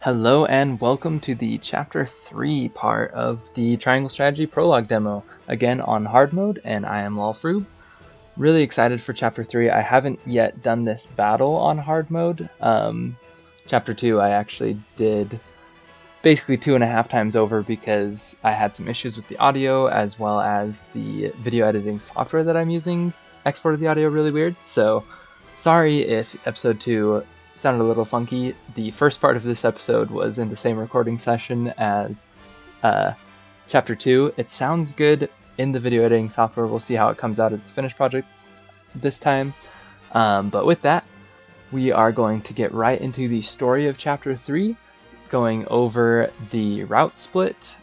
Hello and welcome to the Chapter 3 part of the Triangle Strategy Prologue demo, again on hard mode, and I am Lalfroob. Really excited for Chapter 3. I haven't yet done this battle on hard mode. Chapter 2 I actually did basically 2.5 times over because I had some issues with the audio as well as the video editing software that I'm using exported the audio really weird, so sorry if episode 2 sounded a little funky. The first part of this episode was in the same recording session as Chapter 2. It sounds good in the video editing software. We'll see how it comes out as the finished project this time. But with that, we are going to get right into the story of Chapter 3, going over the route split,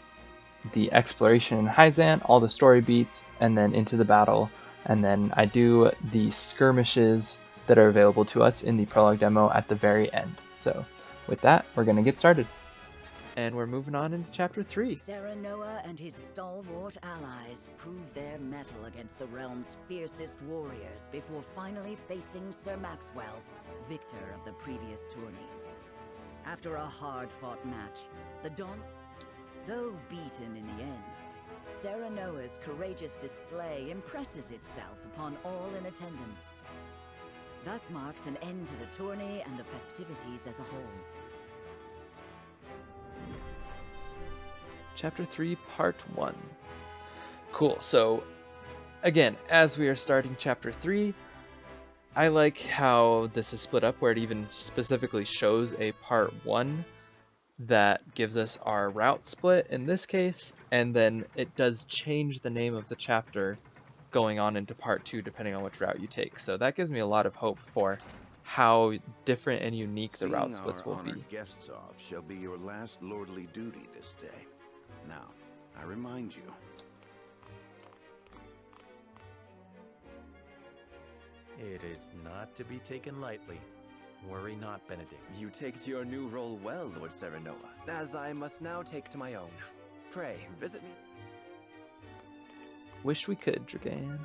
the exploration in Hyzante, all the story beats, and then into the battle. And then I do the skirmishes that are available to us in the prologue demo at the very end. So with that, we're going to get started. And we're moving on into Chapter 3. Serenoa and his stalwart allies prove their mettle against the realm's fiercest warriors before finally facing Sir Maxwell, victor of the previous tourney. After a hard-fought match, the though beaten in the end, Serenoa's courageous display impresses itself upon all in attendance. Thus marks an end to the tourney and the festivities as a whole. Chapter 3, Part 1. Cool, so again, as we are starting Chapter 3, I like how this is split up where it even specifically shows a Part 1 that gives us our route split in this case, and then it does change the name of the chapter going on into Part 2 depending on which route you take. So that gives me a lot of hope for how different and unique the route splits will be. Guests off shall be your last lordly duty this day. Now, I remind you. It is not to be taken lightly. Worry not, Benedict. You take to your new role well, Lord Serenoa, as I must now take to my own. Pray, visit me. Wish we could, Dragan.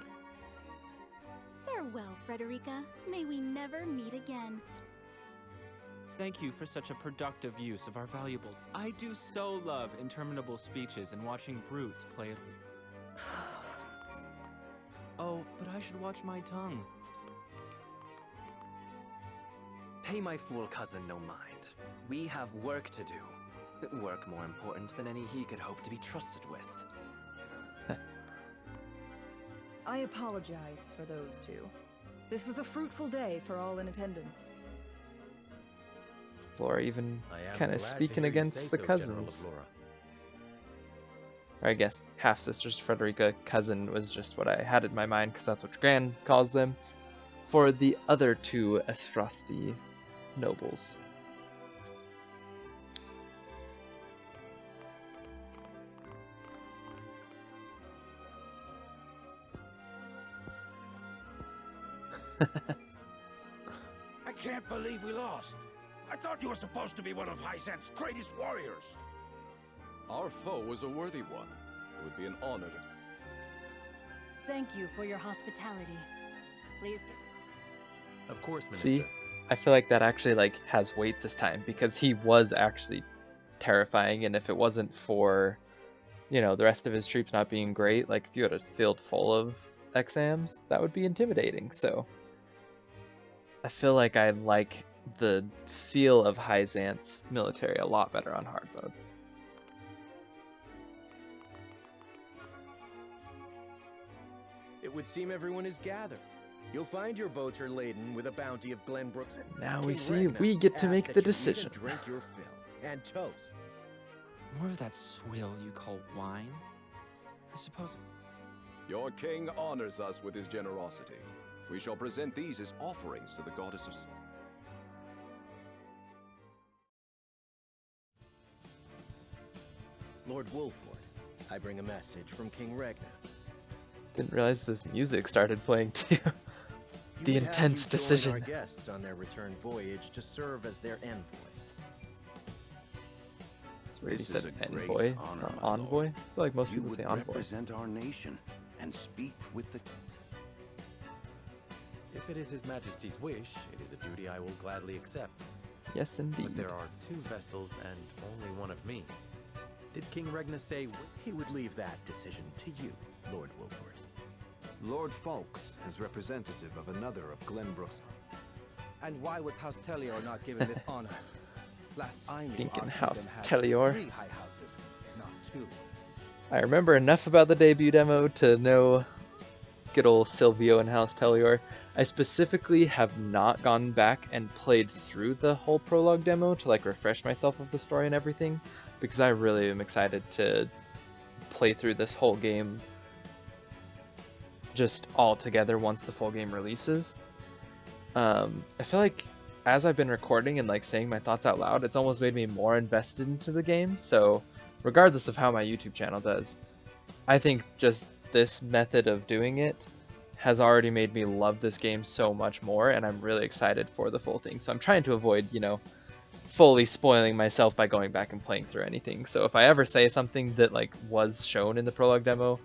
Farewell, Frederica. May we never meet again. Thank you for such a productive use of our valuable... I do so love interminable speeches and watching brutes play it. Oh, but I should watch my tongue. Pay my fool cousin no mind. We have work to do. Work more important than any he could hope to be trusted with. I apologize for those two. This was a fruitful day for all in attendance. Flora even kind of speaking against the cousins. Or I guess half-sisters to Frederica. Cousin was just what I had in my mind because that's what Gran calls them. For the other two Esfrosti nobles. I can't believe we lost. I thought you were supposed to be one of Hyzante's greatest warriors. Our foe was a worthy one. It would be an honor to... Thank you for your hospitality. Please. Of course, Minister. See, I feel like that actually has weight this time because he was actually terrifying, and if it wasn't for, the rest of his troops not being great, like if you had a field full of exams, that would be intimidating. So I feel like I like the feel of Hyzante's military a lot better on hard mode. It would seem everyone is gathered. You'll find your boats are laden with a bounty of Glenbrook's. Now King we see Ragnar we get to asks make that the you eat decision. and drink your fill and toast. More of that swill you call wine? I suppose... Your king honors us with his generosity. We shall present these as offerings to the goddess of... Lord Wolford, I bring a message from King Ragnar. Didn't realize this music started playing too. The intense decision. Our guests on their return voyage to serve as their envoy. It's where he said envoy, not envoy. I feel like most people say envoy. Represent our nation and speak with the... If it is His Majesty's wish, it is a duty I will gladly accept. Yes, indeed. But there are 2 vessels and only one of me. Did King Regna say He would leave that decision to you, Lord Wilford. Lord Falks is representative of another of Glenbrook's. And why was House Telior not given this honor? Last I knew, Stinking our House kingdom had Telior. 3 high houses, not 2. I remember enough about the debut demo to know good old Silvio and House Telior. I specifically have not gone back and played through the whole prologue demo to like refresh myself of the story and everything, because I really am excited to play through this whole game just all together once the full game releases. I feel like as I've been recording and like saying my thoughts out loud, it's almost made me more invested into the game. So regardless of how my YouTube channel does, I think just this method of doing it has already made me love this game so much more, and I'm really excited for the full thing. So I'm trying to avoid, you know, fully spoiling myself by going back and playing through anything. So if I ever say something that like was shown in the prologue demo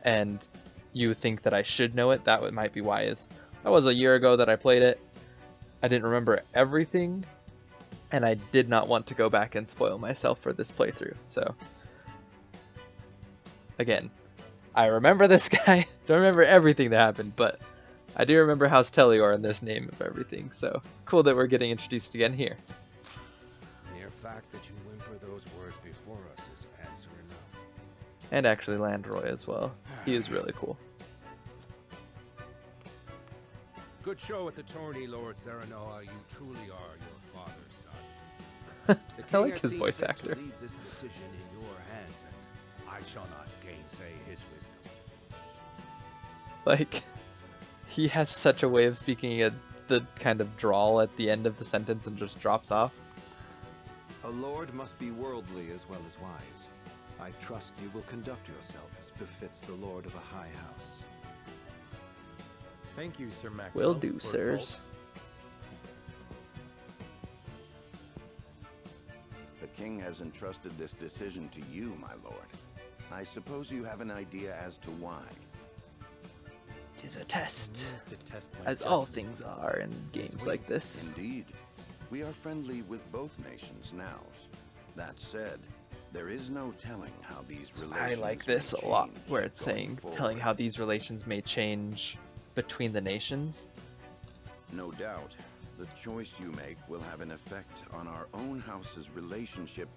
and you think that I should know it, that might be why. Is that was a year ago that I played it. I didn't remember everything, and I did not want to go back and spoil myself for this playthrough. So again, I remember this guy. Don't remember everything that happened, but I do remember House Telior and this name of everything. So cool that we're getting introduced again here. Mere fact that you whimper those words before us is answer enough. And actually Landroy as well. He is really cool. Good show at the tourney, Lord Serenoa. You truly are your father's son. I like his voice actor. To leave this decision in your hands, and I shall not gainsay his wisdom. Like, he has such a way of speaking the kind of drawl at the end of the sentence and just drops off. A lord must be worldly as well as wise. I trust you will conduct yourself as befits the lord of a high house. Thank you, Sir Maxwell. Will do, sirs. The king has entrusted this decision to you, my lord. I suppose you have an idea as to why. 'Tis a test, To test my as all things are in games like this. Indeed. We are friendly with both nations now. That said, there is no telling how these So relations I like this a lot, change where it's going saying, forward. telling how these relations may change between the nations. No doubt, the choice you make will have an effect on our own house's relationship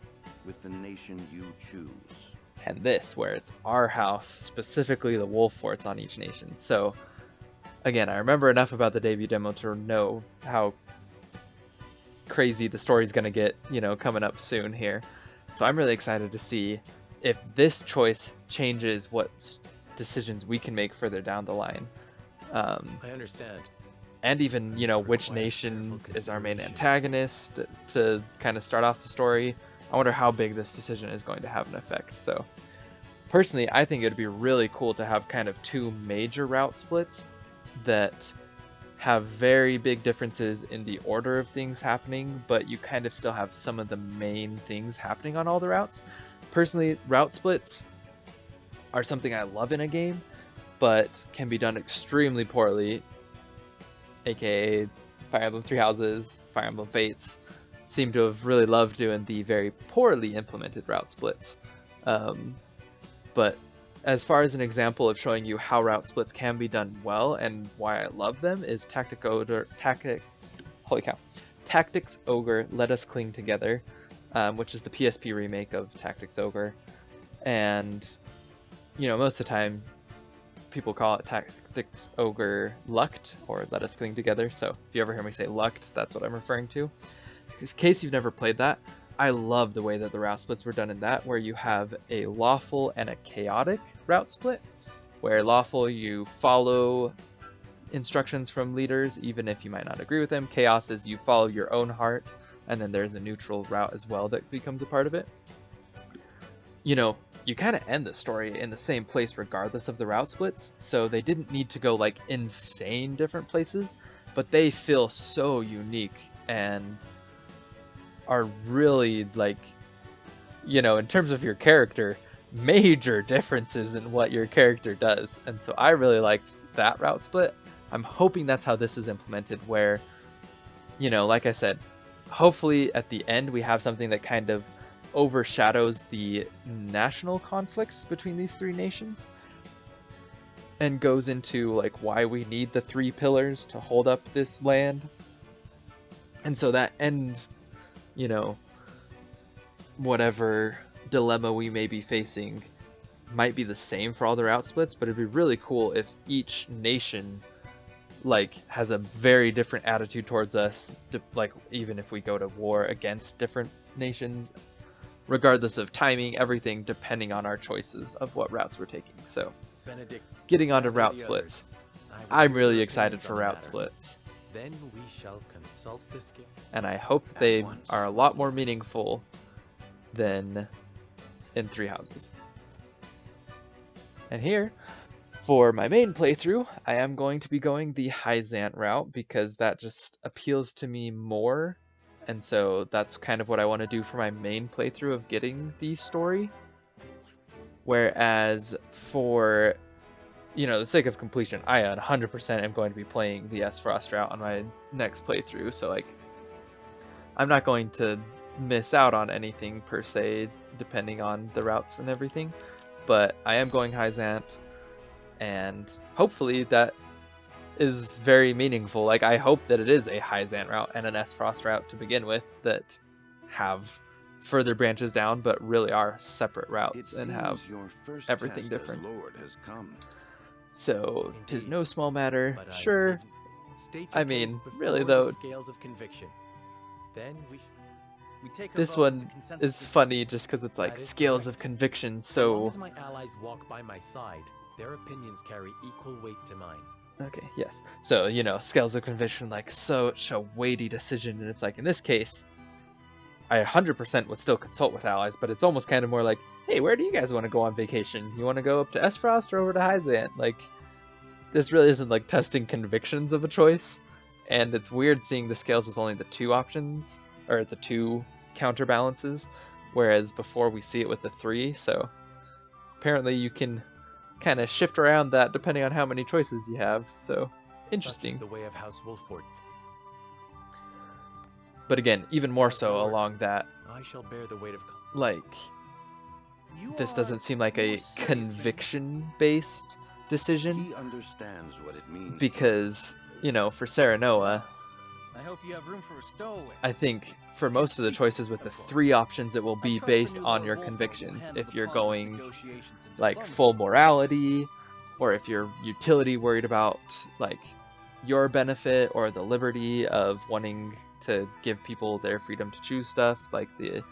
with the nation you choose. And this, where it's our house, specifically the wolf forts on each nation. So, again, I remember enough about the debut demo to know how crazy the story's gonna get, you know, coming up soon here. So I'm really excited to see if this choice changes what decisions we can make further down the line. I understand. And even, you know, which nation is our main antagonist to kind of start off the story. I wonder how big this decision is going to have an effect. So personally, I think it would be really cool to have kind of 2 major route splits that have very big differences in the order of things happening, but you kind of still have some of the main things happening on all the routes. Personally, route splits are something I love in a game, but can be done extremely poorly, aka Fire Emblem Three Houses, Fire Emblem Fates seem to have really loved doing the very poorly implemented route splits. But as far as an example of showing you how route splits can be done well and why I love them is Tactics Ogre Let Us Cling Together, which is the PSP remake of Tactics Ogre. And, you know, most of the time people call it Tactics Ogre Lucked or Let Us Cling Together. So if you ever hear me say Lucked, that's what I'm referring to. In case you've never played that, I love the way that the route splits were done in that, where you have a lawful and a chaotic route split, where lawful you follow instructions from leaders even if you might not agree with them. Chaos is you follow your own heart, and then there's a neutral route as well that becomes a part of it. You know, you kind of end the story in the same place regardless of the route splits, so they didn't need to go like insane different places, but they feel so unique and are really, like, you know, in terms of your character, major differences in what your character does. And so I really liked that route split. I'm hoping that's how this is implemented, where, you know, like I said, hopefully at the end we have something that kind of overshadows the national conflicts between these three nations and goes into like why we need the three pillars to hold up this land. And so that end, you know, whatever dilemma we may be facing might be the same for all the route splits, but it'd be really cool if each nation like has a very different attitude towards us, like even if we go to war against different nations, regardless of timing, everything depending on our choices of what routes we're taking. So Benedict, getting on to gather route the splits, others. I'm really excited for route splits, Then we shall consult the skill. and I hope that they are a lot more meaningful than in Three Houses. And here, for my main playthrough, I am going to be going the Hyzante route because that just appeals to me more. And so that's kind of what I want to do for my main playthrough of getting the story. Whereas for, you know, the sake of completion, I 100% am going to be playing the S-Frost route on my next playthrough. So like, I'm not going to miss out on anything per se, depending on the routes and everything. But I am going Hyzante, and hopefully that is very meaningful. Like, I hope that it is a Hyzante route and an S-Frost route to begin with that have further branches down, but really are separate routes and have everything different. Lord has come. So, 'tis no small matter. But Sure. State I your mean, case before really the though, scales of conviction. Then we take a this vote. one Consensus is funny just because it's like That is scales correct. of conviction. As long So, as my allies walk by my side, their opinions carry equal weight to mine. okay, yes. So, you know, scales of conviction, like such a weighty decision, and it's like in this case, I 100% would still consult with allies, but it's almost kind of more like, hey, where do you guys want to go on vacation? You want to go up to S-Frost or over to Hyzante? Like, this really isn't like testing convictions of a choice, and it's weird seeing the scales with only the two options, or the two counterbalances, whereas before we see it with the three, so apparently you can kind of shift around that depending on how many choices you have, so interesting. Such is the way of House Wolford. But again, even more so Lord, along that, I shall bear the weight of like, this doesn't seem like a conviction-based decision, He understands what it means. because, you know, for Serenoa, I hope you have room for a stowaway. I think for most of the choices with the three options, it will be based on your convictions. If you're going like full morality, or if you're utility worried about like your benefit or the liberty of wanting to give people their freedom to choose stuff, like the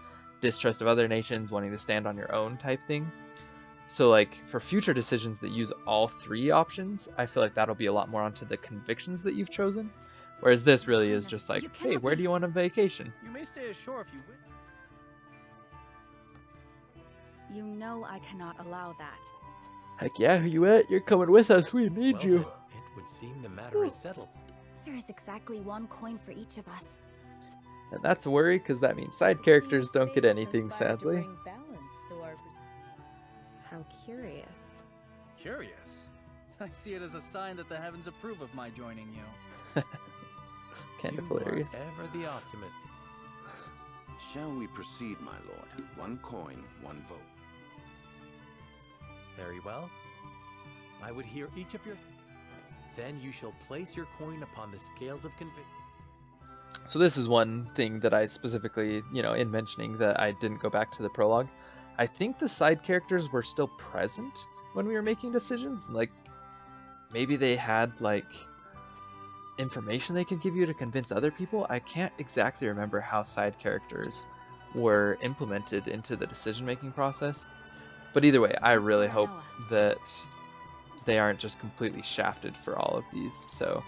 distrust of other nations, wanting to stand on your own type thing. So like for future decisions that use all three options, I feel like that'll be a lot more onto the convictions that you've chosen. Whereas this really is just like, hey, where do you want a vacation? You may stay ashore if you wish. You know I cannot allow that. Heck yeah, who you at? You're coming with us. We need you. It would seem the matter is settled. There is exactly one coin for each of us. And that's a worry, because that means side characters don't get anything, sadly. How curious. Curious? I see it as a sign that the heavens approve of my joining you. Kind of hilarious. Ever the optimist. Shall we proceed, my lord? One coin, one vote. Very well. I would hear each of your... Then you shall place your coin upon the scales of conviction. So this is one thing that I specifically, you know, in mentioning that I didn't go back to the prologue. I think the side characters were still present when we were making decisions. Like, maybe they had, like, information they could give you to convince other people. I can't exactly remember how side characters were implemented into the decision-making process. But either way, I really hope that they aren't just completely shafted for all of these. So,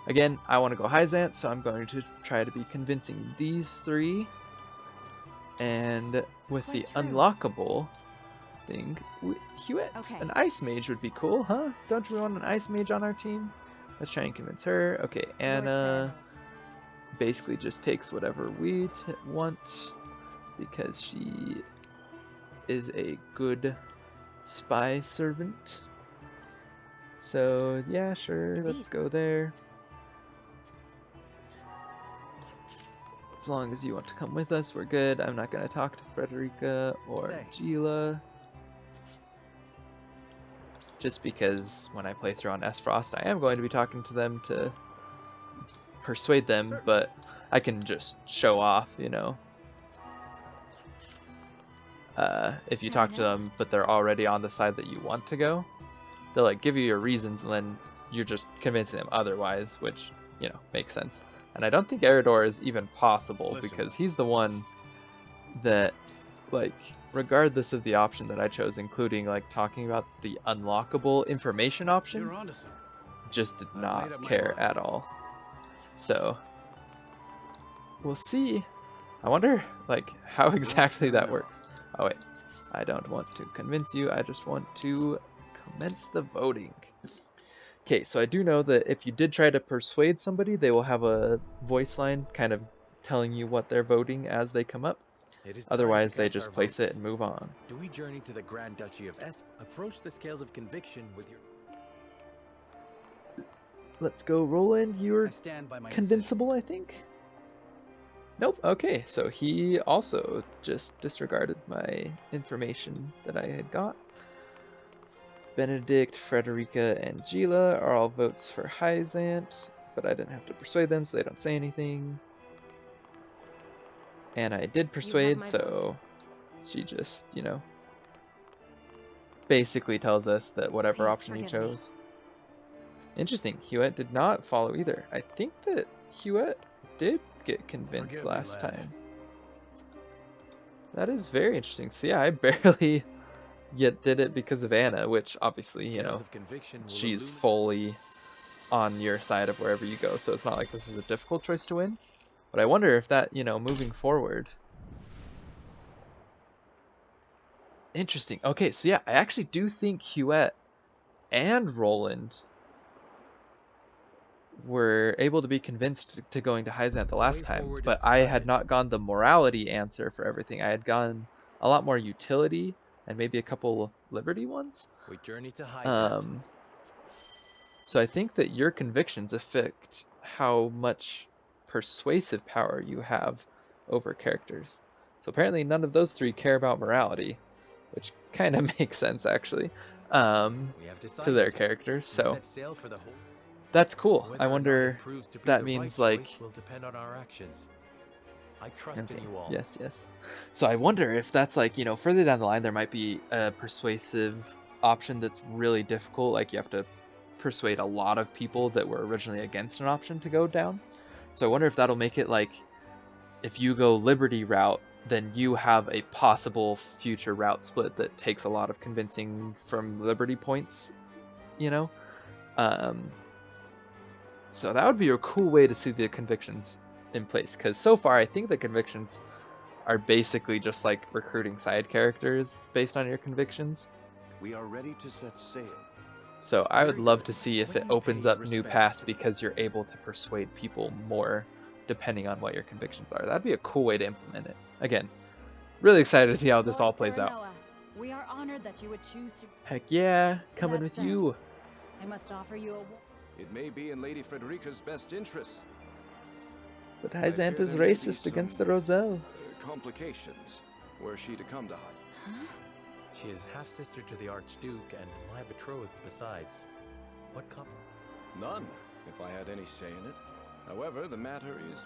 again, I want to go Hyzante, so I'm going to try to be convincing these three. And with the unlockable thing, Hewitt, an ice mage would be cool, huh? Don't we want an ice mage on our team? Let's try and convince her. Okay, Anna basically just takes whatever we want because she is a good spy servant. So yeah, sure, let's go there. As long as you want to come with us, we're good. I'm not going to talk to Frederica or Gila. Just because when I play through on S-Frost, I am going to be talking to them to persuade them, but I can just show off, you know. If you talk to them, but they're already on the side that you want to go, they'll like give you your reasons, and then you're just convincing them otherwise, which, you know, makes sense. And I don't think Eridor is even possible because he's the one that, like, regardless of the option that I chose, including like talking about the unlockable information option, just did not care at all. So we'll see. I wonder like how exactly that works. Oh wait, I don't want to convince you, I just want to commence the voting. Okay, so I do know that if you did try to persuade somebody, they will have a voice line kind of telling you what they're voting as they come up. Otherwise, they just place it and move on. Do we journey to the Grand Duchy of S? Approach the scales of conviction with your... Let's go, Roland. You're convincible, I think? Nope. Okay, so he also just disregarded my information that I had got. Benedict, Frederica, and Gila are all votes for Hyzante, but I didn't have to persuade them, so they don't say anything. And I did persuade, so she just, you know, basically tells us that whatever option you chose. Interesting, Huet did not follow either. I think that Huet did get convinced last time. That is very interesting. So yeah, I barely yet did it because of Anna, which obviously, you know, she's fully on your side of wherever you go, so it's not like this is a difficult choice to win. But I wonder if that, you know, moving forward. Interesting. Okay, so yeah, I actually do think Huet and Roland were able to be convinced to going to Hyzante the last time, but I had not gone the morality answer for everything. I had gone a lot more utility and maybe a couple liberty ones. We journey to Hyzante. So I think that your convictions affect how much persuasive power you have over characters. So apparently none of those three care about morality, which kind of makes sense actually, to their characters. So that's cool. I wonder that means like will depend on our actions. I trust in you all. Yes, yes. So I wonder if that's like, you know, further down the line there might be a persuasive option that's really difficult, like you have to persuade a lot of people that were originally against an option to go down. So I wonder if that'll make it like if you go Liberty route, then you have a possible future route split that takes a lot of convincing from Liberty points, you know? So that would be a cool way to see the convictions in place, because so far I think the convictions are basically just like recruiting side characters based on your convictions. We are ready to set sail. So I would love to see if it opens up new paths because you're able to persuade people more depending on what your convictions are. That'd be a cool way to implement it. Again, really excited to see how this all plays out. We are honored that you would choose to... Heck yeah, coming with you. I must offer you a... It may be in Lady Frederica's best interest. But Hyzante is racist against the Roselle. Complications, were she to come to Hyzante. Huh? She is half-sister to the Archduke and my betrothed besides. What None, if I had any say in it. However, the matter is...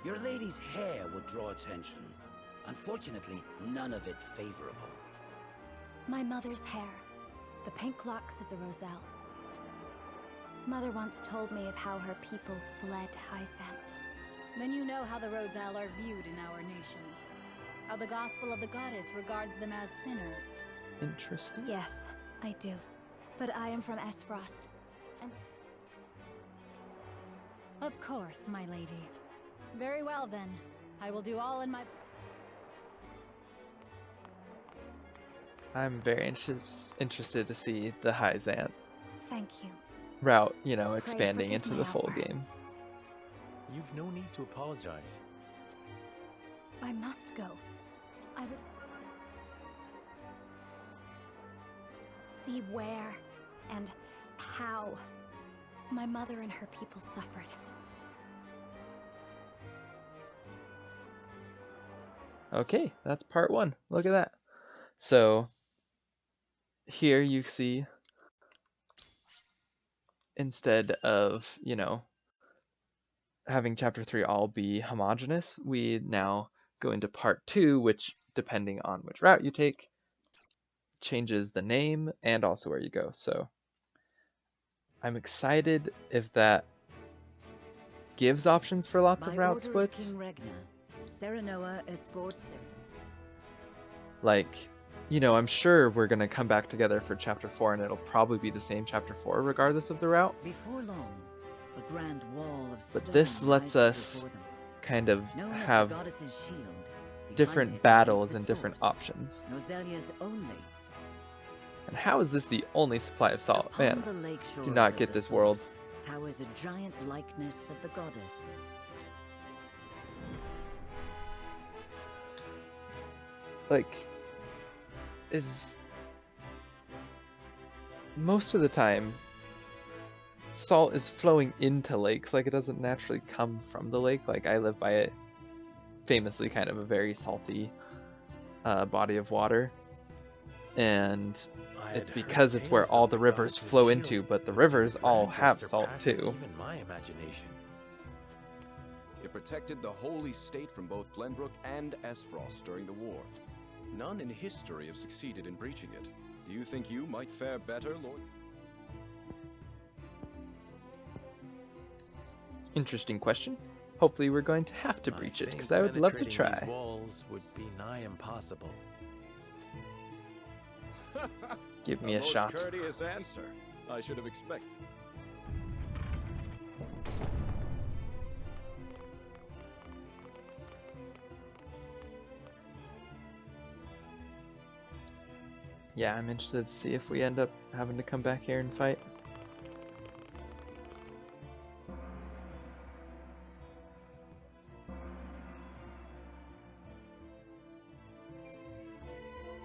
Your lady's hair would draw attention. Unfortunately, none of it favorable. My mother's hair. The pink locks of the Roselle. Mother once told me of how her people fled Hyzante. Then you know how the Roselle are viewed in our nation. How the gospel of the goddess regards them as sinners. Interesting. Yes, I do. But I am from S-Frost. And... Of course, my lady. Very well then. I will do all in my... I'm very interested to see the Hyzante Thank you. route, you know, expanding into the full game. You've no need to apologize. I must go. I would... see where and how my mother and her people suffered. Okay, that's part 1. Look at that. So here you see, instead of, having chapter 3 all be homogeneous, we now go into part 2, which, depending on which route you take, changes the name and also where you go. So I'm excited if that gives options for lots of route splits. King Regna, Serenoa escorts them. Like, I'm sure we're going to come back together for chapter 4, and it'll probably be the same chapter 4 regardless of the route. Before long, a grand wall of But stone this lets rises us before them. kind of Known as the have goddess's shield, behind different it battles is the and different source, options. Noselia's only. And how is this the only supply of salt? Upon Man, the lake do shores not of get the this world. source towers a giant likeness of the goddess. Like, is most of the time salt is flowing into lakes, like it doesn't naturally come from the lake. Like, I live by it, famously kind of a very salty body of water, and it's because it's where all the rivers flow into, but the rivers all have salt too. Even my imagination. It protected the holy state from both Glenbrook and Esfrost during the war. None in history have succeeded in breaching it. Do you think you might fare better, Lord? Interesting question. Hopefully we're going to have to breach it, because I would love to Penetrating try. these walls would be nigh impossible. Give me a most shot. Courteous answer. I should have expected. Yeah, I'm interested to see if we end up having to come back here and fight.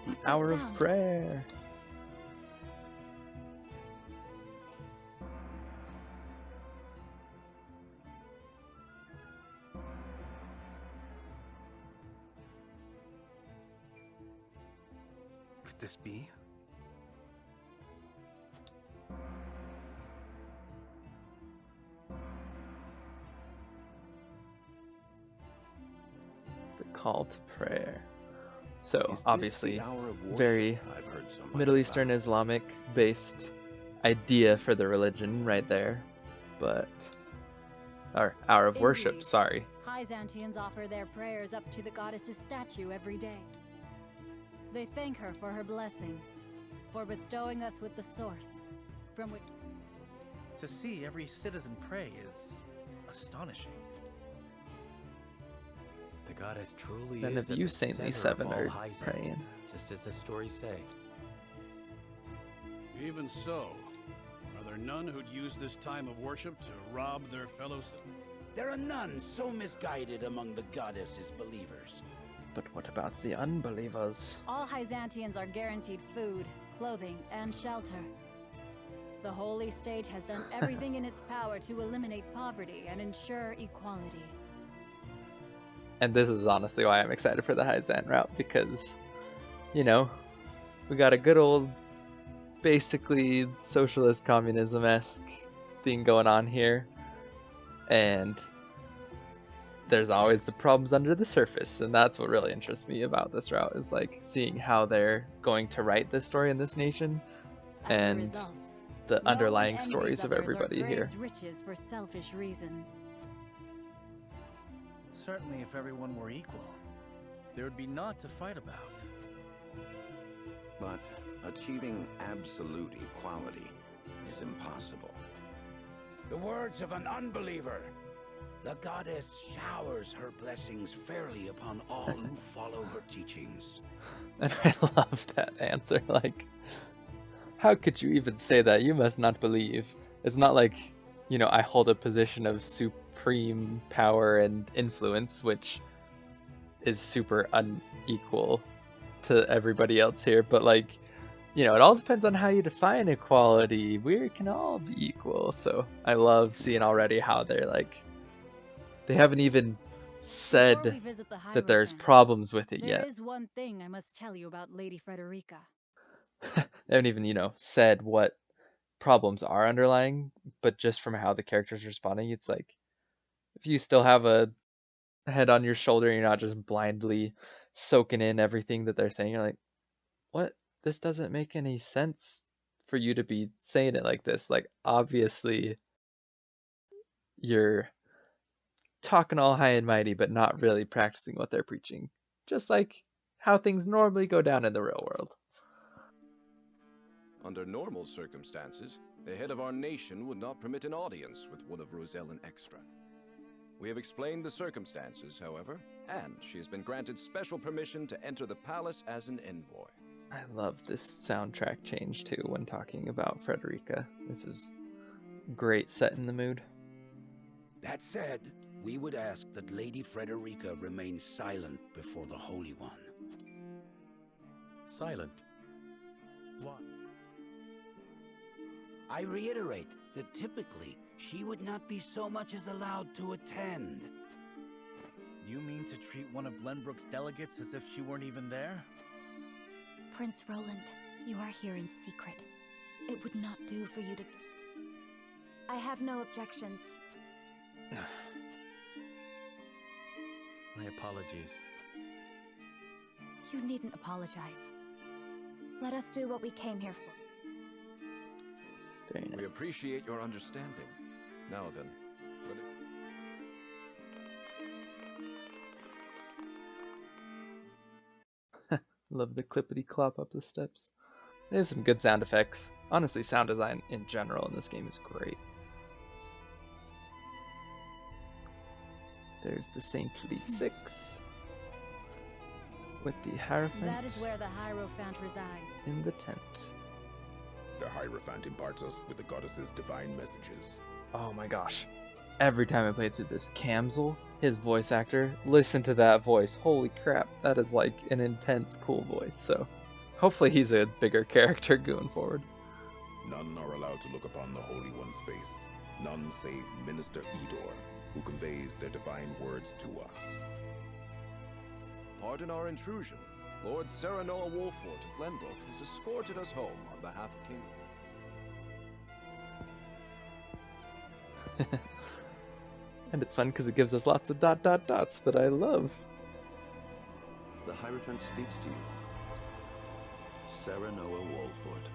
The hour of prayer. Could this be? The call to prayer. So Is this obviously the hour of worship very I've heard so much Middle Eastern Islamic based idea for the religion right there. But or hour of worship, Indeed. sorry. Hyzanteans offer their prayers up to the goddess's statue every day. They thank her for her blessing, for bestowing us with the source, from which... To see every citizen pray is astonishing. The goddess truly None is of at you the saintly center of seven all are Hyzante, praying. just as the stories say. Even so, are there none who'd use this time of worship to rob their fellow citizens? There are none so misguided among the goddess's believers. But what about the unbelievers? All Hyzanteans are guaranteed food, clothing, and shelter. The holy state has done everything in its power to eliminate poverty and ensure equality. And this is honestly why I'm excited for the Hyzante route, because, we got a good old, basically socialist communism-esque thing going on here. And there's always the problems under the surface, and that's what really interests me about this route, is like seeing how they're going to write this story in this nation, and the underlying stories of everybody here. Riches for selfish reasons. Certainly, if everyone were equal, there would be naught to fight about. But achieving absolute equality is impossible. The words of an unbeliever. The goddess showers her blessings fairly upon all who follow her teachings. And I love that answer. Like, how could you even say that? You must not believe. It's not like, I hold a position of supreme power and influence, which is super unequal to everybody else here, but like, it all depends on how you define equality. We can all be equal. So I love seeing already how they're like, they haven't even Before we said visit the that there's Hierophant, problems with it there yet. is one thing I must tell you about Lady Frederica. They haven't even, said what problems are underlying, but just from how the character's responding, it's like, if you still have a head on your shoulder, you're not just blindly soaking in everything that they're saying, you're like, what? This doesn't make any sense for you to be saying it like this. Like, obviously, you're talking all high and mighty, but not really practicing what they're preaching. Just like how things normally go down in the real world. Under normal circumstances, the head of our nation would not permit an audience with one of Roselle Extra. We have explained the circumstances, however, and she has been granted special permission to enter the palace as an envoy. I love this soundtrack change too when talking about Frederica. This is great, set in the mood. That said, we would ask that Lady Frederica remain silent before the Holy One. Silent? Why? I reiterate that typically she would not be so much as allowed to attend. You mean to treat one of Glenbrook's delegates as if she weren't even there? Prince Roland, you are here in secret. It would not do for you to... I have no objections. My apologies. You needn't apologize. Let us do what we came here for. Very nice. We appreciate your understanding. Now then, Love the clippity clop up the steps. They have some good sound effects. Honestly, sound design in general in this game is great. There's the Saintly Six with the Hierophant. That is where the Hierophant resides. In the tent. The Hierophant imparts us with the goddess's divine messages. Oh my gosh. Every time I play through this, Camzel, his voice actor, listen to that voice. Holy crap, that is like an intense, cool voice. So hopefully he's a bigger character going forward. None are allowed to look upon the Holy One's face. None save Minister Edor, who conveys their divine words to us. pardon our intrusion. Lord Serenoa Wolfort of Glenbrook has escorted us home on behalf of King... And it's fun because it gives us lots of ... dots that I love. The Hierophant speaks to you. Serenoa Wolfort,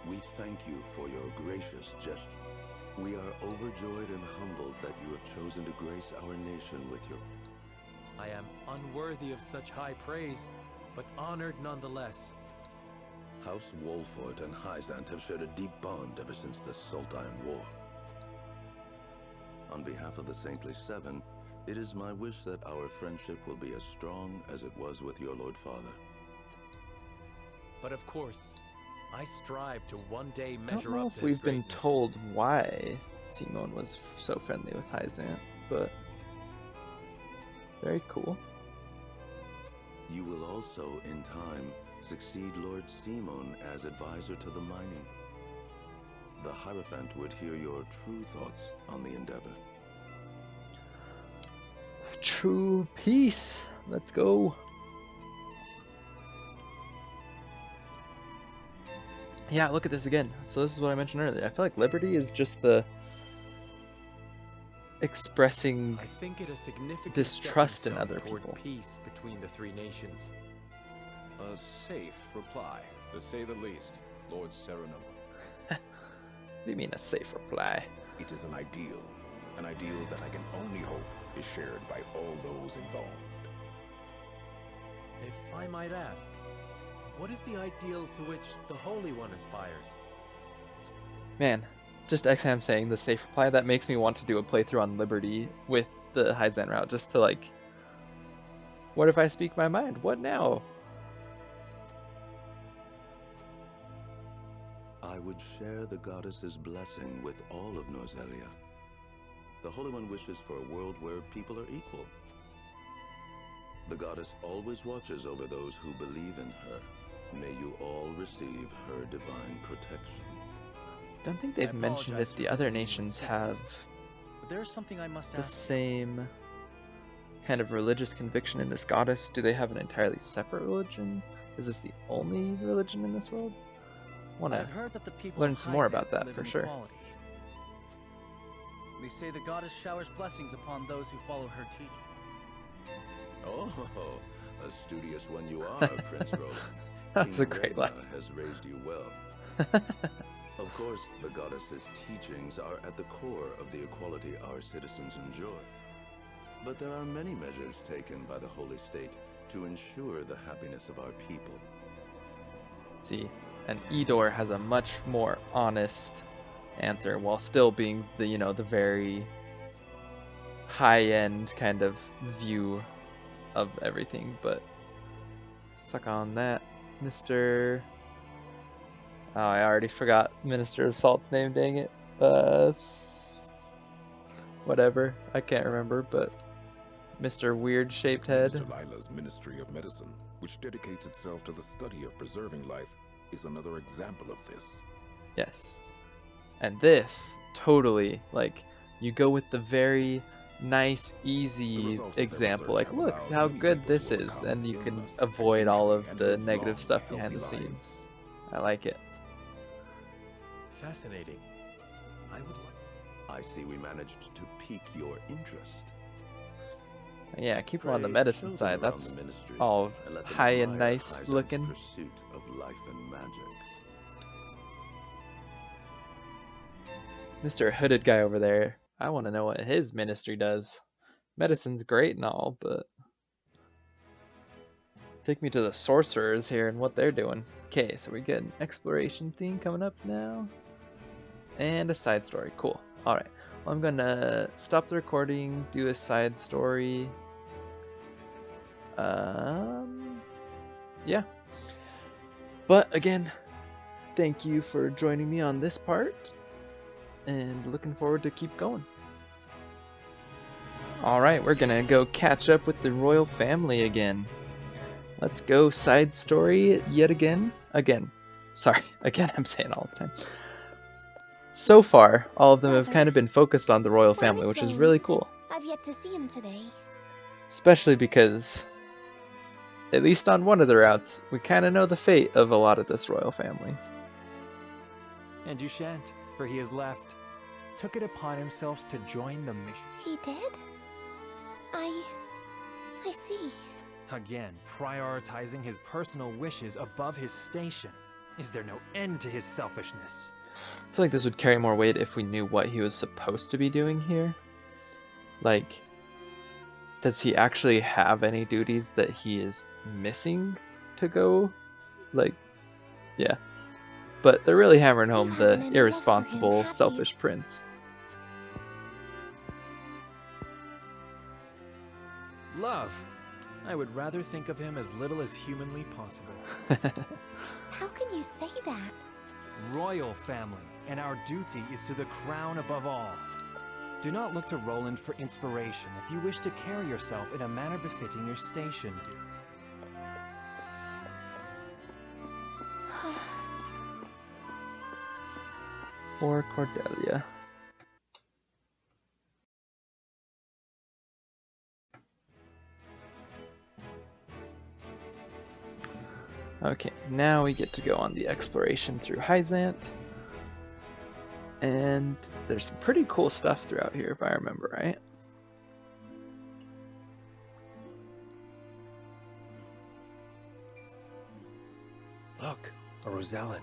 we thank you for your gracious gesture. We are overjoyed and humbled that you have chosen to grace our nation with your... I am unworthy of such high praise, but honored nonetheless. House Wolfort and Hyzante have shared a deep bond ever since the Sultan War. On behalf of the Saintly Seven, it is my wish that our friendship will be as strong as it was with your Lord Father. But of course, I strive to one day I don't measure know up if to we've his been greatness. told why Simone was so friendly with Hyzante, but very cool. You will also, in time, succeed Lord Simon as advisor to the mining. The Hierophant would hear your true thoughts on the endeavor. True peace. Let's go. Yeah, look at this again. So this is what I mentioned earlier. I feel like liberty is just the expressing I think it a significant distrust in stepping other stone toward people. peace between the three nations. A safe reply, to say the least, Lord Serenoa. What do you mean a safe reply? It is an ideal that I can only hope is shared by all those involved. If I might ask, what is the ideal to which the Holy One aspires? Man, just XM saying the safe reply, that makes me want to do a playthrough on Liberty with the Hyzante route, just to like, what if I speak my mind? What now? I would share the goddess's blessing with all of Norzelia. The Holy One wishes for a world where people are equal. The goddess always watches over those who believe in her. May you all receive her divine protection. Don't think they've mentioned if the other nations have But there's something I must the ask. same kind of religious conviction in this goddess? Do they have an entirely separate religion? Is this the only religion in this world? Want to I've heard that the people learn of some more Hyzante about that live for in sure. equality. They say the goddess showers blessings upon those who follow her teaching. Oh, a studious one you are, Prince Roland. That's a King great Rayna line. has raised you well. Of course, the goddess's teachings are at the core of the equality our citizens enjoy. But there are many measures taken by the Holy State to ensure the happiness of our people. See, and Idor has a much more honest answer while still being the, you know, the very high-end kind of view of everything, but suck on that, Mr. Oh, I already forgot Minister Assault's name, dang it. Whatever, I can't remember, but Mr. Weird-Shaped Head. Mr. Lila's Ministry of Medicine, which dedicates itself to the study of preserving life, is another example of this. Yes. And this, totally, like, you go with the very nice, easy example, like, look how good this is, and you can avoid all of the negative stuff behind the scenes. I like it. Fascinating. I see we managed to pique your interest. Yeah, keep them on the medicine side. That's all high and nice looking. Pursuit of life and magic. Mr. Hooded guy over there, I want to know what his ministry does. Medicine's great and all, but take me to the sorcerers here and what they're doing. Okay, so we get an exploration theme coming up now. And a side story. Cool. Alright. Well, I'm gonna stop the recording, do a side story. Yeah. But again, thank you for joining me on this part. And looking forward to keep going. Alright, we're gonna go catch up with the royal family again. Let's go side story yet again. Sorry, again I'm saying all the time. So far, all of them have kind of been focused on the royal family, which is really cool. I've yet to see him today. Especially because, at least on one of the routes, we kind of know the fate of a lot of this royal family. And you shan't, for he has left. Took it upon himself to join the mission. He did? I see. Again, prioritizing his personal wishes above his station. Is there no end to his selfishness? I feel like this would carry more weight if we knew what he was supposed to be doing here. Like, does he actually have any duties that he is missing to go? Like, yeah. But they're really hammering home the irresponsible, selfish prince. Love. I would rather think of him as little as humanly possible. How can you say that? Royal family, and our duty is to the crown above all. Do not look to Roland for inspiration if you wish to carry yourself in a manner befitting your station. Or Cordelia. Okay, now we get to go on the exploration through Hyzante. And there's some pretty cool stuff throughout here, if I remember right. Look, a Rosellan.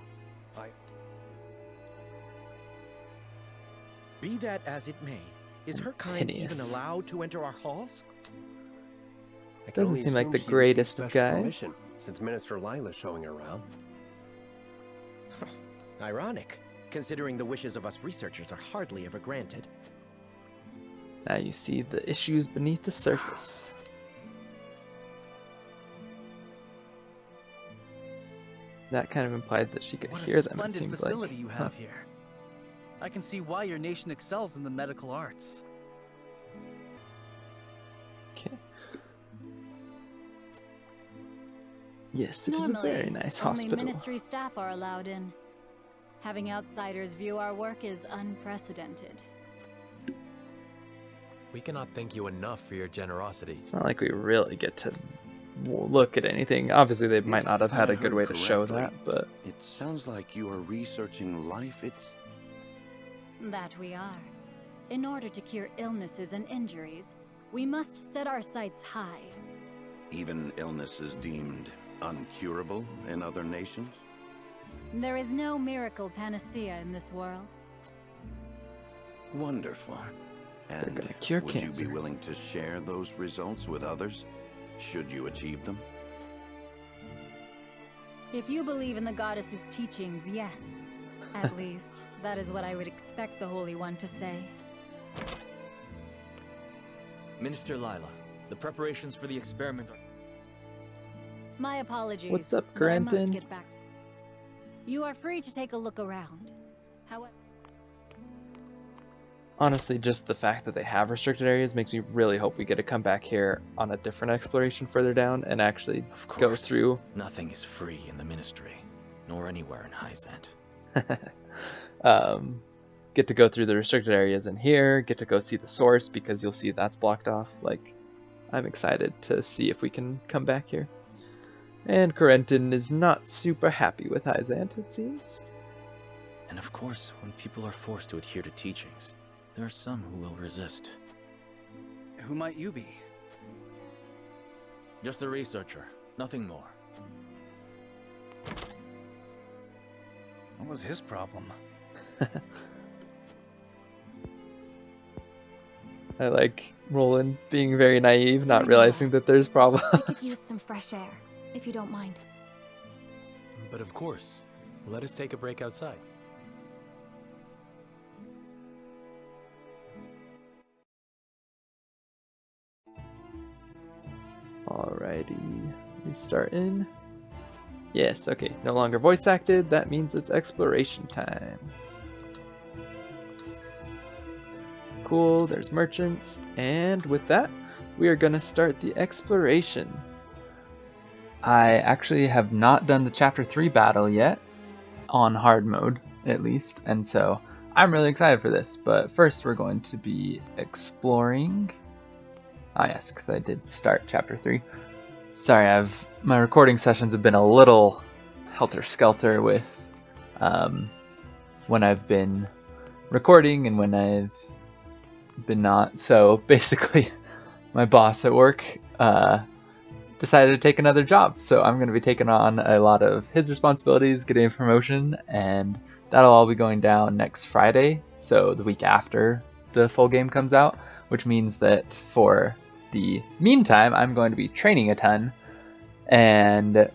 Be that as it may, is her kind even allowed to enter our halls? Doesn't seem like the greatest of guys. Since Minister Lila's showing around. Ironic, considering the wishes of us researchers are hardly ever granted. Now you see the issues beneath the surface. That kind of implied that she could hear them, it seemed like. What a splendid facility you have here. I can see why your nation excels in the medical arts. Okay. Yes, it is a very nice hospital. Only ministry staff are allowed in. Having outsiders view our work is unprecedented. We cannot thank you enough for your generosity. It's not like we really get to look at anything. Obviously, they might not have had a good way to show that, but... It sounds like you are researching life. That we are. In order to cure illnesses and injuries, we must set our sights high. Even illnesses deemed uncurable in other nations? There is no miracle panacea in this world. Wonderful. And gonna cure would cancer. you be willing to share those results with others, should you achieve them? If you believe in the goddess's teachings, yes. At least, that is what I would expect the Holy One to say. Minister Lila, the preparations for the experiment are... My apologies. What's up, but I must Corentin? get back. You are free to take a look around. However... Honestly, just the fact that they have restricted areas makes me really hope we get to come back here on a different exploration further down and actually go through. Nothing is free in the Ministry, nor anywhere in Hyzante. Get to go through the restricted areas in here, get to go see the source because you'll see that's blocked off. Like, I'm excited to see if we can come back here. And Corentin is not super happy with Hyzante, it seems. And of course, when people are forced to adhere to teachings, there are some who will resist. Who might you be? Just a researcher, nothing more. What was his problem? I like Roland being very naive, not realizing that there's problems. I could use some fresh air, if you don't mind. But of course, let us take a break outside. Alrighty, we start in. Yes, okay, no longer voice acted. That means it's exploration time. Cool, there's merchants, and with that, we are gonna start the exploration. I actually have not done the chapter 3 battle yet, on hard mode at least, and so I'm really excited for this, but first we're going to be exploring. Ah yes, because I did start chapter 3. Sorry, my recording sessions have been a little helter-skelter with when I've been recording and when I've been not. So basically, my boss at work decided to take another job. So I'm going to be taking on a lot of his responsibilities, getting a promotion, and that'll all be going down next Friday, so the week after the full game comes out, which means that for the meantime, I'm going to be training a ton and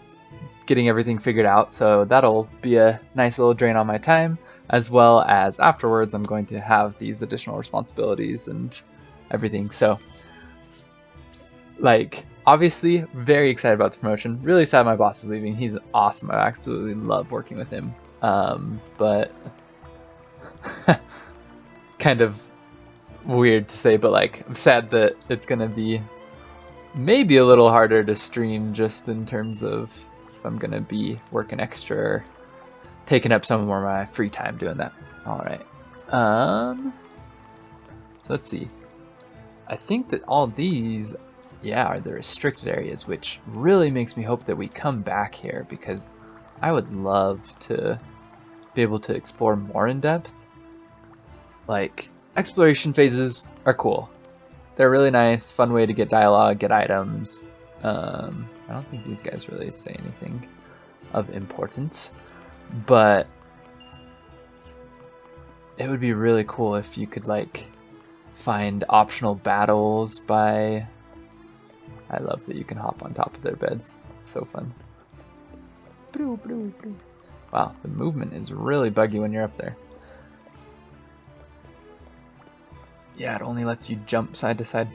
getting everything figured out, so that'll be a nice little drain on my time, as well as afterwards I'm going to have these additional responsibilities and everything. So, like, obviously very excited about the promotion, really sad my boss is leaving. He's awesome, I absolutely love working with him, but kind of weird to say, but like, I'm sad that it's gonna be maybe a little harder to stream, just in terms of if I'm gonna be working extra or taking up some more of my free time doing that. Alright, so let's see, I think that all these, yeah, are the restricted areas, which really makes me hope that we come back here, because I would love to be able to explore more in depth. Like, exploration phases are cool. They're really nice, fun way to get dialogue, get items. I don't think these guys really say anything of importance, but it would be really cool if you could, like, find optional battles by... I love that you can hop on top of their beds. It's so fun. Wow, the movement is really buggy when you're up there. Yeah, it only lets you jump side to side.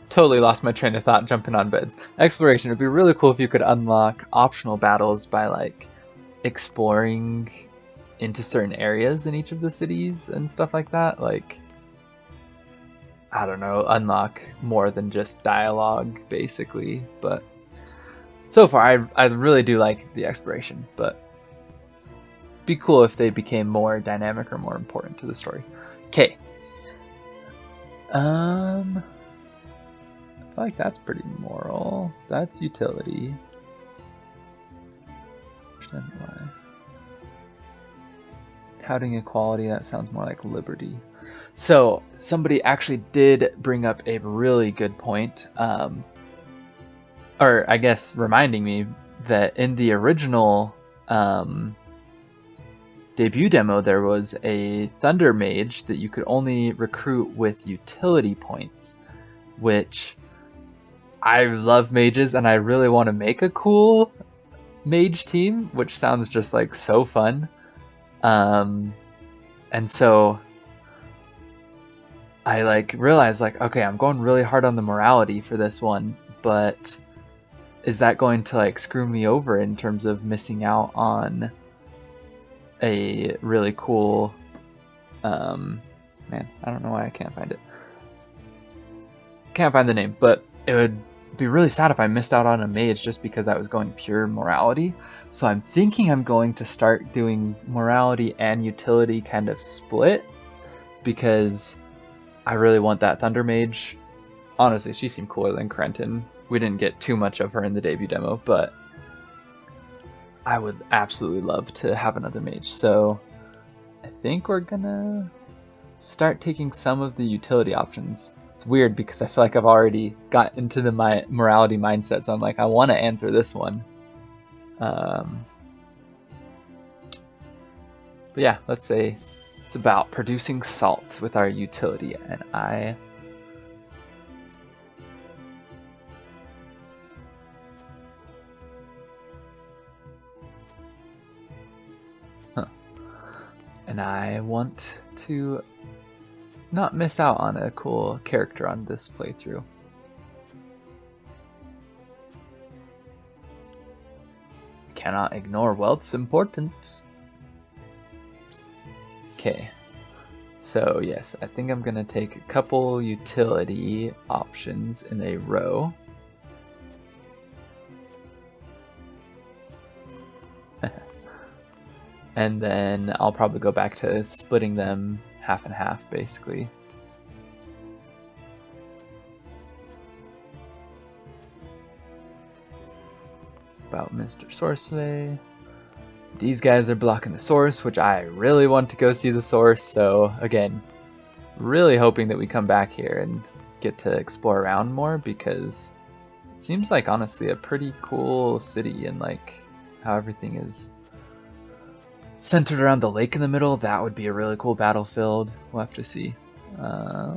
Totally lost my train of thought jumping on beds. Exploration, it would be really cool if you could unlock optional battles by, like, exploring into certain areas in each of the cities and stuff like that. Like, I don't know, unlock more than just dialogue, basically. But so far, I really do like the exploration, but be cool if they became more dynamic or more important to the story. Okay, I feel like that's pretty moral. That's utility. Understand why. Touting equality, that sounds more like liberty. So somebody actually did bring up a really good point, or I guess reminding me that in the original debut demo there was a Thunder Mage that you could only recruit with utility points, which I love mages and I really want to make a cool mage team, which sounds just like so fun. And so I like realized like, okay, I'm going really hard on the morality for this one, but is that going to like screw me over in terms of missing out on a really cool man, I don't know why I can't find it. Can't find the name, but it would be really sad if I missed out on a mage just because I was going pure morality. So I'm thinking I'm going to start doing morality and utility kind of split, because I really want that Thunder Mage. Honestly, she seemed cooler than Krenton. We didn't get too much of her in the debut demo, but I would absolutely love to have another mage. So I think we're gonna start taking some of the utility options. It's weird because I feel like I've already got into the morality mindset, so I'm like, I want to answer this one. But yeah, let's say it's about producing salt with our utility, and I want to not miss out on a cool character on this playthrough. Cannot ignore wealth's importance. Okay, so yes, I think I'm gonna take a couple utility options in a row. And then I'll probably go back to splitting them half and half, basically. About Mr. Sorcery. These guys are blocking the source, which I really want to go see the source, so again, really hoping that we come back here and get to explore around more, because it seems like honestly a pretty cool city, and like how everything is centered around the lake in the middle. That would be a really cool battlefield. We'll have to see. Oh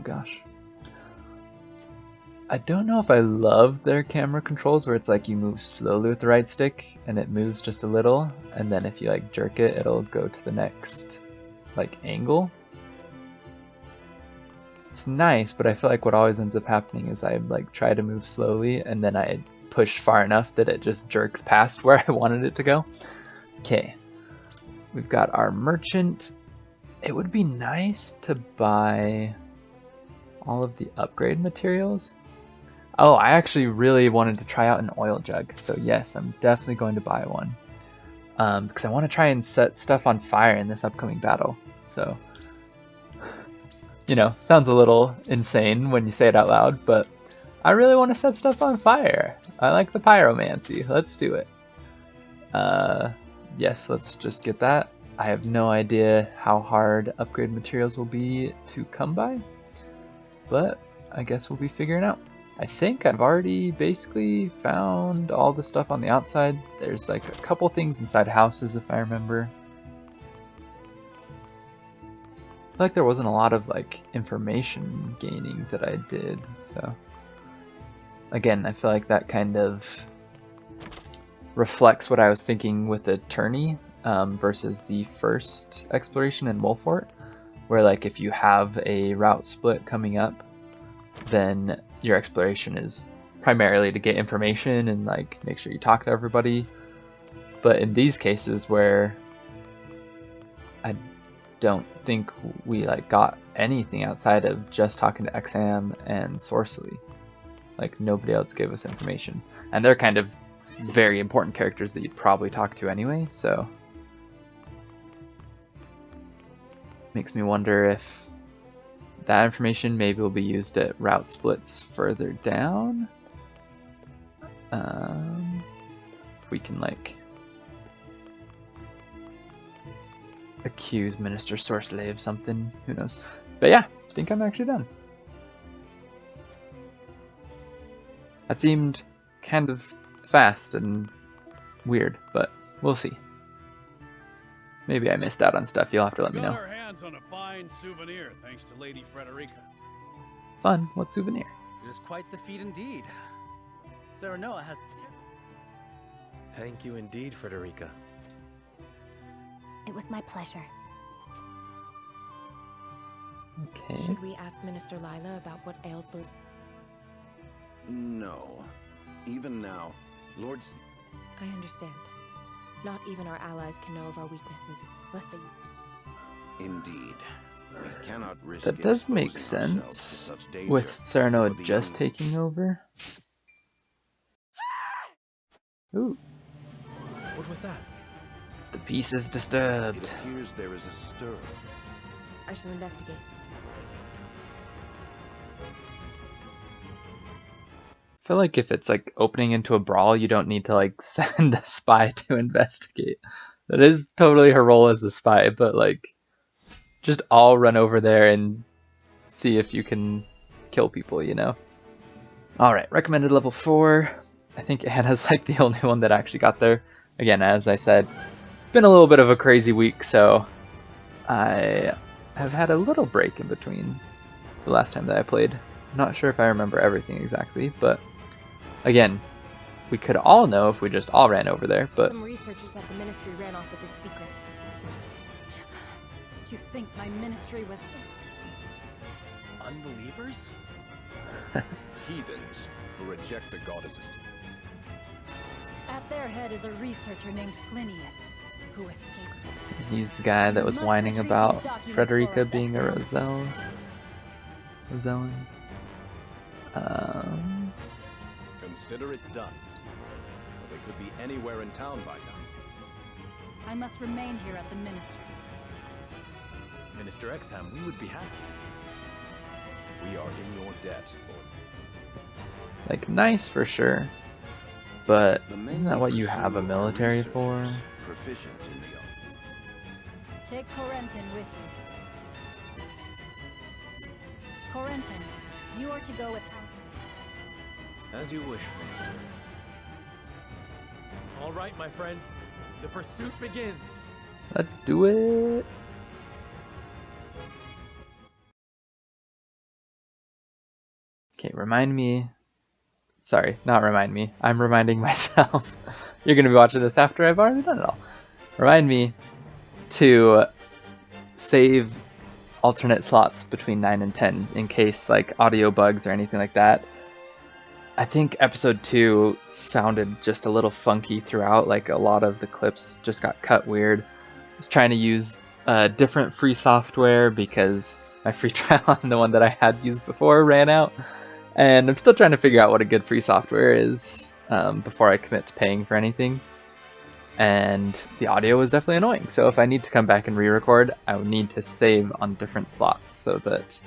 gosh. I don't know if I love their camera controls where it's like you move slowly with the right stick and it moves just a little, and then if you like jerk it, it'll go to the next like angle. It's nice, but I feel like what always ends up happening is I like try to move slowly and then I push far enough that it just jerks past where I wanted it to go. Okay, we've got our merchant. It would be nice to buy all of the upgrade materials. Oh, I actually really wanted to try out an oil jug, so yes, I'm definitely going to buy one. Because I want to try and set stuff on fire in this upcoming battle. So, you know, sounds a little insane when you say it out loud, but I really want to set stuff on fire. I like the pyromancy. Let's do it. Yes, let's just get that. I have no idea how hard upgrade materials will be to come by, but I guess we'll be figuring out. I think I've already basically found all the stuff on the outside. There's like a couple things inside houses if I remember. I feel like there wasn't a lot of like information gaining that I did, so again, I feel like that kind of reflects what I was thinking with the tourney versus the first exploration in Wolfort, where like if you have a route split coming up, then your exploration is primarily to get information and like make sure you talk to everybody. But in these cases where I don't think we like got anything outside of just talking to Exam and Sorcery, like nobody else gave us information, and they're kind of very important characters that you'd probably talk to anyway, so Makes me wonder if that information maybe will be used at route splits further down. If we can like accuse Minister Sorcelay of something, who knows. But yeah, I think I'm actually done. That seemed kind of fast and weird, but we'll see. Maybe I missed out on stuff. You'll have to let me know. Got our hands on a fine souvenir thanks to Lady Frederica. Fun. What souvenir? It is quite the feat indeed. Serenoa has... Thank you indeed, Frederica. It was my pleasure. Okay. Should we ask Minister Lila about what ails Lords? No. Even now, Lords... I understand. Not even our allies can know of our weaknesses, lest they... Indeed. We cannot risk That does make sense, with Serenoa just taking over. Ooh. What was that? The peace is disturbed. It appears there is a stir. I shall investigate. I feel like if it's like opening into a brawl, you don't need to like send a spy to investigate. That is totally her role as the spy, but like just all run over there and see if you can kill people, you know? Alright, recommended level 4. I think Anna's like the only one that actually got there. Again, as I said, it's been a little bit of a crazy week, so I have had a little break in between the last time that I played. I'm not sure if I remember everything exactly, but again, we could all know if we just all ran over there, but... Some researchers at the Ministry ran off with its secrets. Do you think my ministry was... Unbelievers? Heathens who reject the goddesses. At their head is a researcher named Plinius, who escaped. He's the guy that was whining about Frederica being a Rosellan. Consider it done. But they could be anywhere in town by now. I must remain here at the ministry. Minister Exham, we would be happy. We are in your debt, Lord. Like, nice for sure, but isn't that what you have a military for? Proficient in the art. Take Corentin with you. Corentin, you are to go with As you wish, Minister. All right, my friends. The pursuit begins. Let's do it. Okay, remind me. Sorry, not remind me. I'm reminding myself. You're going to be watching this after I've already done it all. Remind me to save alternate slots between 9 and 10 in case like audio bugs or anything like that. I think episode 2 sounded just a little funky throughout, like a lot of the clips just got cut weird. I was trying to use different free software because my free trial on the one that I had used before ran out. And I'm still trying to figure out what a good free software is before I commit to paying for anything. And the audio was definitely annoying, so if I need to come back and re-record, I would need to save on different slots so that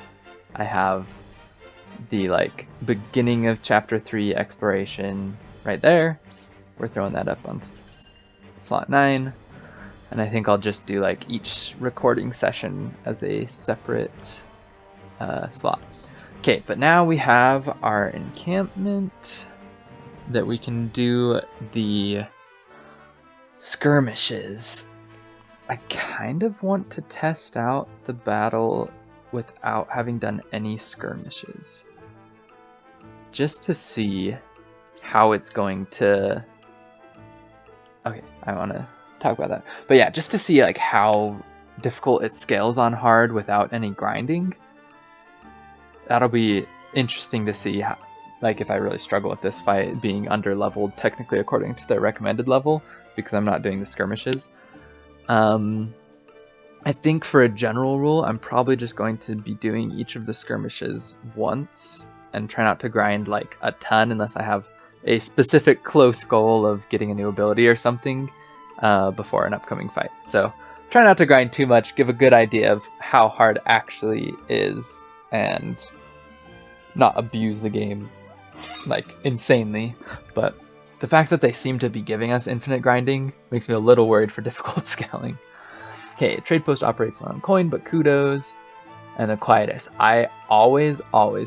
I have the like beginning of chapter 3 exploration right there. We're throwing that up on slot 9, and I think I'll just do like each recording session as a separate slot. Okay, but now we have our encampment that we can do the skirmishes. I kind of want to test out the battle without having done any skirmishes, just to see how it's going to... Okay, I want to talk about that. But yeah, just to see like how difficult it scales on hard without any grinding. That'll be interesting to see how, like if I really struggle with this fight being under-leveled technically according to their recommended level, because I'm not doing the skirmishes. I think for a general rule, I'm probably just going to be doing each of the skirmishes once and try not to grind like a ton unless I have a specific close goal of getting a new ability or something before an upcoming fight. So try not to grind too much, give a good idea of how hard actually is, and not abuse the game like insanely. But the fact that they seem to be giving us infinite grinding makes me a little worried for difficult scaling. Okay, trade post operates on coin, but kudos. And the quietest. I always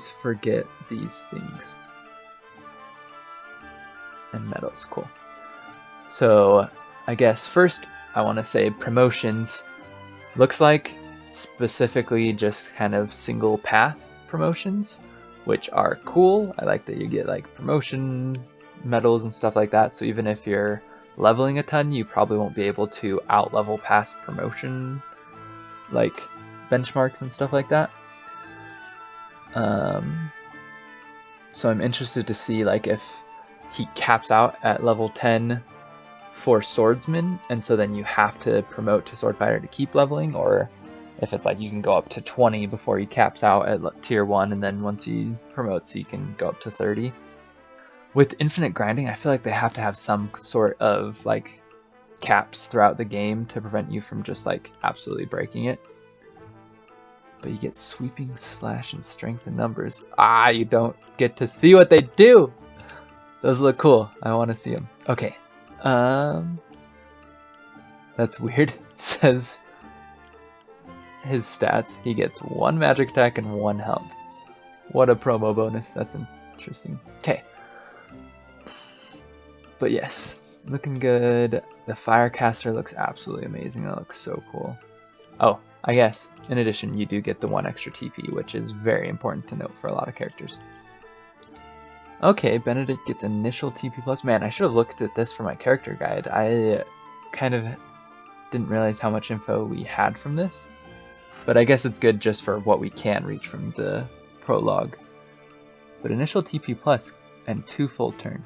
forget these things. And medals, cool. So I guess first I want to say promotions. Looks like specifically just kind of single path promotions, which are cool. I like that you get like promotion medals and stuff like that. So even if you're leveling a ton, you probably won't be able to out level past promotion like benchmarks and stuff like that. So I'm interested to see like if he caps out at level 10 for swordsman, and so then you have to promote to swordfighter to keep leveling, or if it's like you can go up to 20 before he caps out at tier 1, and then once he promotes he can go up to 30. With infinite grinding, I feel like they have to have some sort of like caps throughout the game to prevent you from just like absolutely breaking it. But you get sweeping, slash, and strength in numbers. Ah, you don't get to see what they do! Those look cool. I want to see them. Okay. That's weird. It says his stats. He gets 1 magic attack and 1 health. What a promo bonus. That's interesting. Okay. But yes, looking good. The Firecaster looks absolutely amazing. That looks so cool. Oh, I guess, in addition, you do get the 1 extra TP, which is very important to note for a lot of characters. Okay, Benedict gets initial TP plus. Man, I should have looked at this for my character guide. I kind of didn't realize how much info we had from this, but I guess it's good just for what we can reach from the prologue. But initial TP plus and 2 full turn.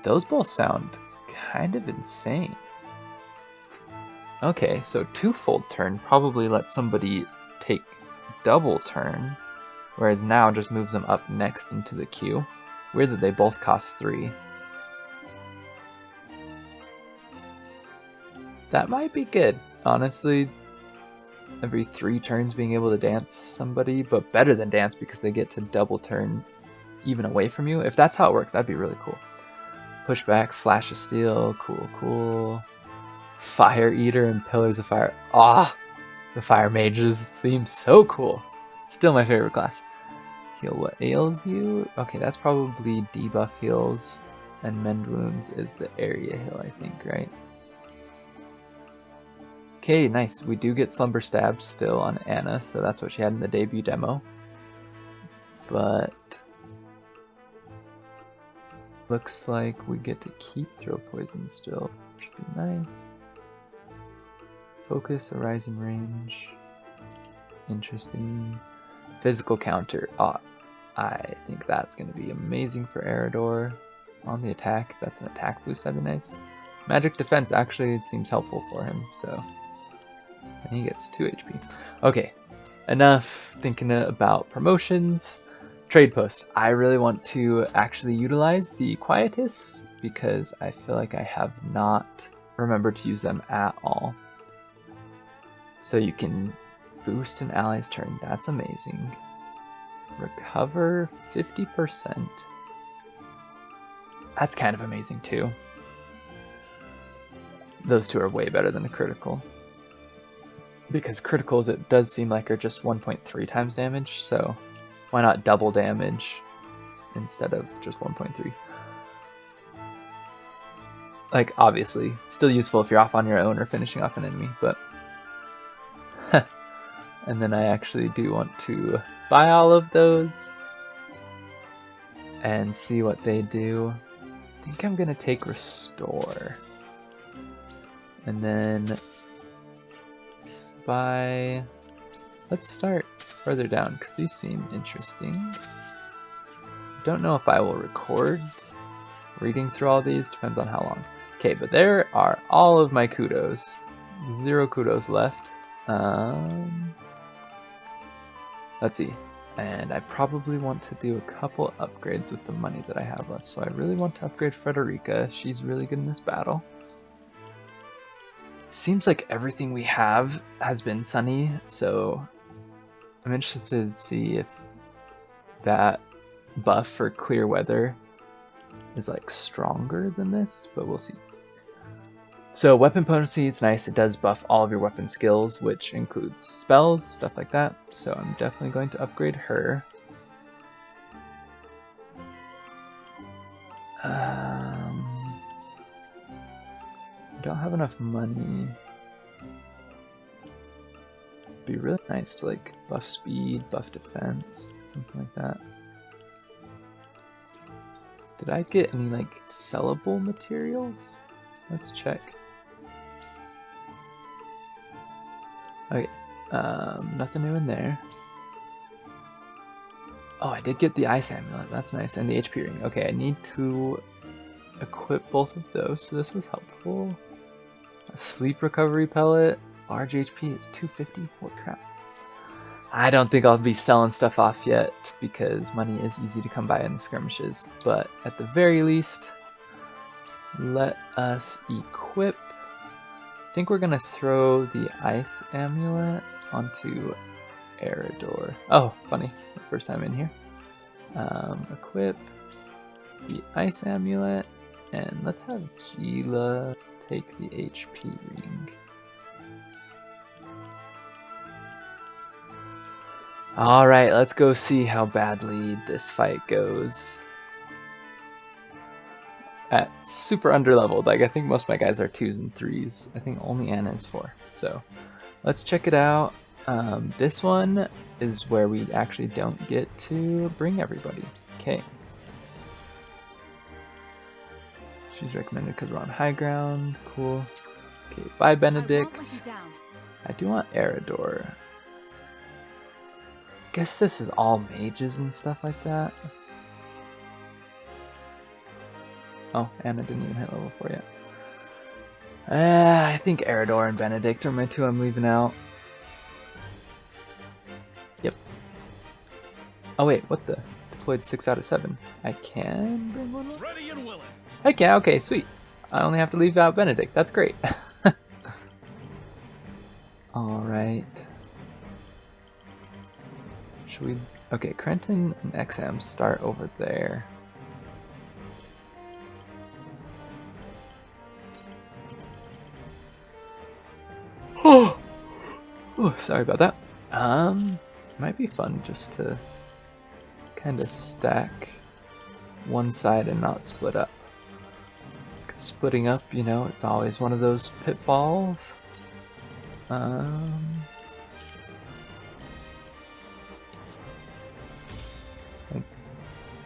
Those both sound kind of insane. Okay, so 2 full turn probably lets somebody take double turn, whereas now just moves them up next into the queue. Weird that they both cost 3. That might be good, honestly. Every 3 turns being able to dance somebody, but better than dance because they get to double turn even away from you. If that's how it works, that'd be really cool. Pushback, Flash of Steel, cool. Fire Eater and Pillars of Fire. Ah, the Fire Mages seem so cool. Still my favorite class. Heal what ails you? Okay, that's probably debuff heals, and mend wounds is the area heal, I think, right? Okay, nice. We do get Slumber Stab still on Anna, so that's what she had in the debut demo. But looks like we get to keep Throw Poison still, which would be nice. Focus, a rising range. Interesting. Physical counter. I think that's going to be amazing for Eridor. On the attack, that's an attack boost, that'd be nice. Magic defense, actually, it seems helpful for him, so. And he gets 2 HP. Okay, enough thinking about promotions. Trade post. I really want to actually utilize the Quietus because I feel like I have not remembered to use them at all. So you can boost an ally's turn. That's amazing. Recover 50%. That's kind of amazing too. Those two are way better than a critical. Because criticals, it does seem like, are just 1.3 times damage, so why not double damage instead of just 1.3? Like, obviously, still useful if you're off on your own or finishing off an enemy, but... And then I actually do want to buy all of those and see what they do. I think I'm gonna take Restore. And then let's buy... Let's start further down because these seem interesting. Don't know if I will record reading through all these, depends on how long. Okay, but there are all of my kudos. 0 kudos left. Let's see. And I probably want to do a couple upgrades with the money that I have left. So I really want to upgrade Frederica. She's really good in this battle. seems like everything we have has been sunny, so I'm interested to see if that buff for clear weather is like stronger than this, but we'll see. So weapon potency, it's nice. It does buff all of your weapon skills, which includes spells, stuff like that. So I'm definitely going to upgrade her. I don't have enough money. It'd be really nice to like buff speed, buff defense, something like that. Did I get any like sellable materials? Let's check. Okay, nothing new in there. Oh, I did get the ice amulet, that's nice, and the HP ring. Okay, I need to equip both of those, so this was helpful. A sleep recovery pellet, large HP is 250, holy crap. I don't think I'll be selling stuff off yet, because money is easy to come by in the skirmishes, but at the very least, let us equip. I think we're gonna throw the ice amulet onto Eridor. Oh, funny, first time in here. Equip the ice amulet, and let's have Gila take the HP ring. Alright, let's go see how badly this fight goes. At super underleveled, like I think most of my guys are 2s and 3s. I think only Anna is 4. So let's check it out. This one is where we actually don't get to bring everybody. Okay. She's recommended because we're on high ground. Cool. Okay, bye Benedict. I do want Eridor. Guess this is all mages and stuff like that. Oh, Anna didn't even hit level 4 yet. I think Eridor and Benedict are my 2 I'm leaving out. Yep. Oh wait, what the? Deployed 6 out of 7. I can bring one more? Ready and willing. Heck yeah, okay, sweet. I only have to leave out Benedict, that's great. Alright. Should we... Okay, Krenton and Exam start over there. Oh, sorry about that. Might be fun just to kind of stack one side and not split up. Because splitting up, you know, it's always one of those pitfalls.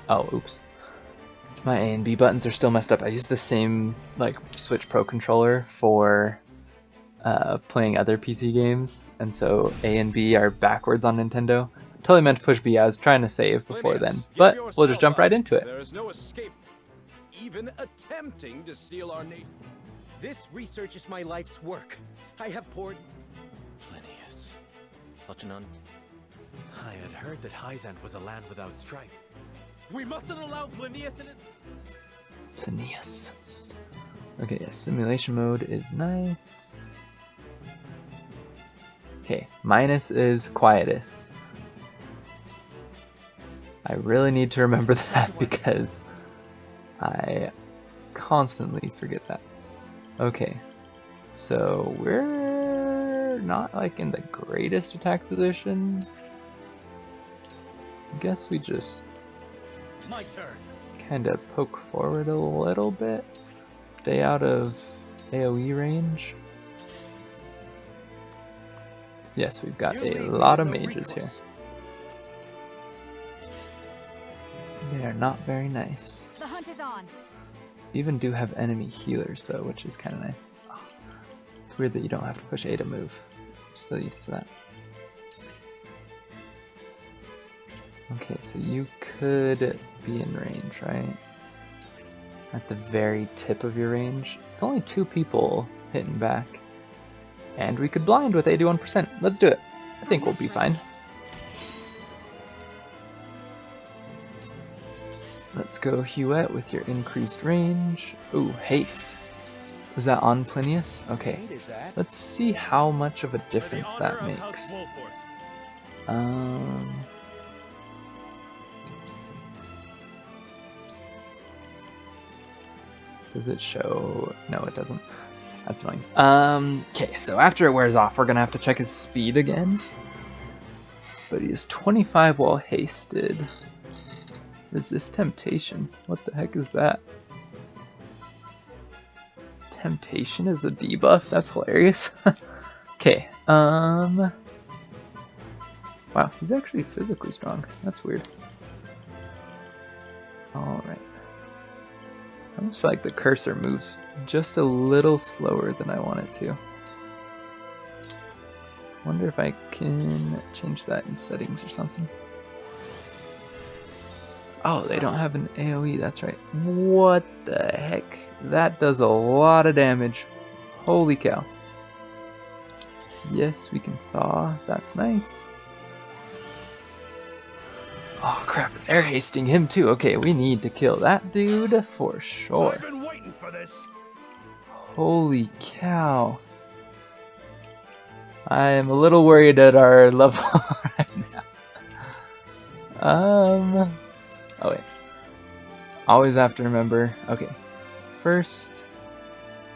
Oh, oops. My A and B buttons are still messed up. I use the same like Switch Pro controller for playing other PC games, and so A and B are backwards on Nintendo. Totally meant to push B. I was trying to save before then, but we'll just jump right into it. There is no escape, even attempting to steal our nation. This research is my life's work. I have poured... Plinius. Such an I had heard that Hyzante was a land without strife. We mustn't allow Plinius in it. Plinius. Okay, yeah, simulation mode is nice. Okay, minus is quietus. I really need to remember that because I constantly forget that. Okay, so we're not like in the greatest attack position. I guess we just my turn. Kind of poke forward a little bit. Stay out of AoE range. Yes, we've got a lot of mages here. They are not very nice. The hunt is on. We even do have enemy healers though, which is kind of nice. Oh, it's weird that you don't have to push A to move. I'm still used to that. Okay, so you could be in range, right? At the very tip of your range. It's only 2 people hitting back. And we could blind with 81%. Let's do it. I think we'll be fine. Let's go Huette with your increased range. Ooh, haste. Was that on Plinius? Okay. Let's see how much of a difference that makes. Does it show? No, it doesn't. That's annoying. Okay, so after it wears off, we're gonna have to check his speed again. But he is 25 while hasted. Resist temptation. What the heck is that? Temptation is a debuff? That's hilarious. Okay, wow, he's actually physically strong. That's weird. Alright. I almost feel like the cursor moves just a little slower than I want it to. Wonder if I can change that in settings or something. Oh, they don't have an AoE, that's right. What the heck? That does a lot of damage. Holy cow. Yes, we can thaw. That's nice. Oh crap, they're hasting him too. Okay, we need to kill that dude for sure. I've been waiting for this. Holy cow. I am a little worried at our level right now. Oh wait. Always have to remember. Okay. First,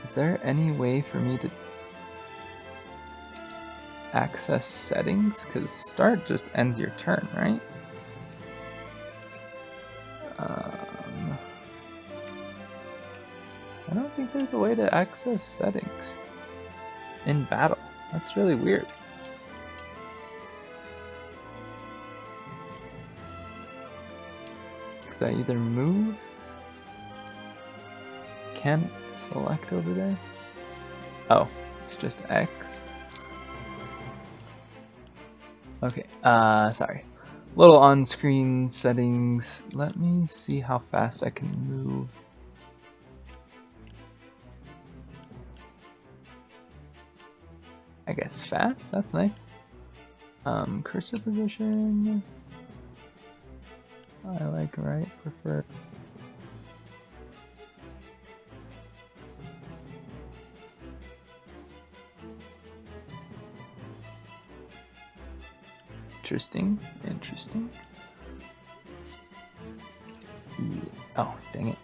is there any way for me to access settings? Because start just ends your turn, right? I don't think there's a way to access settings in battle. That's really weird. Because I either move, can't select over there. Oh, it's just X. Okay, sorry. Little on-screen settings. Let me see how fast I can move. I guess fast, that's nice. Cursor position. I like right, prefer. Interesting, interesting. Yeah. Oh, dang it.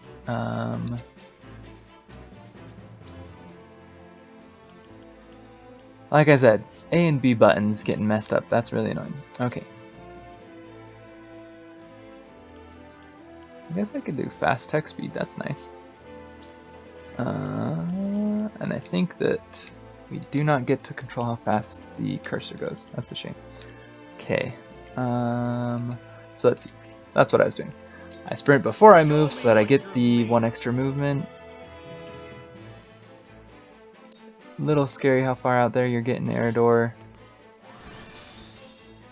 Like I said, A and B buttons getting messed up. That's really annoying. Okay. I guess I could do fast text speed. That's nice. And I think that we do not get to control how fast the cursor goes. That's a shame. Okay. So let's see. That's what I was doing. I sprint before I move so that I get the 1 extra movement. Little scary how far out there you're getting, Eridor.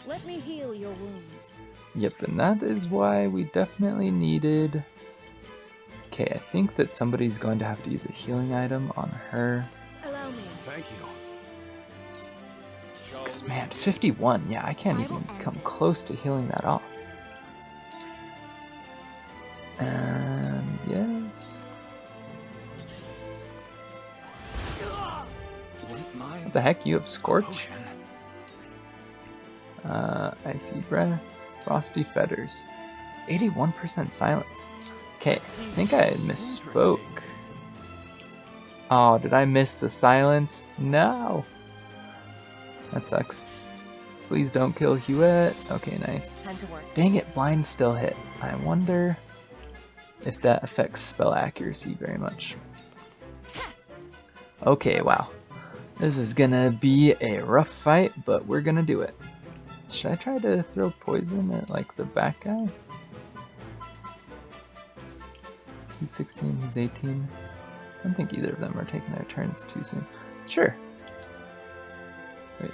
Let me heal your wounds. Yep, and that is why we definitely needed... Okay, I think that somebody's going to have to use a healing item on her. Allow me. Thank you. Because, man, 51. Yeah, I can't even come close to healing that off. And yes. What the heck? You have Scorch? Icy Breath, Frosty Feathers. 81% silence. Okay, I think I misspoke. Oh, did I miss the silence? No! That sucks. Please don't kill Huette. Okay, nice. Time to work. Dang it, blind still hit. I wonder if that affects spell accuracy very much. Okay, wow. This is gonna be a rough fight, but we're gonna do it. Should I try to throw poison at, like, the back guy? He's 16, he's 18. I don't think either of them are taking their turns too soon. Sure. Wait.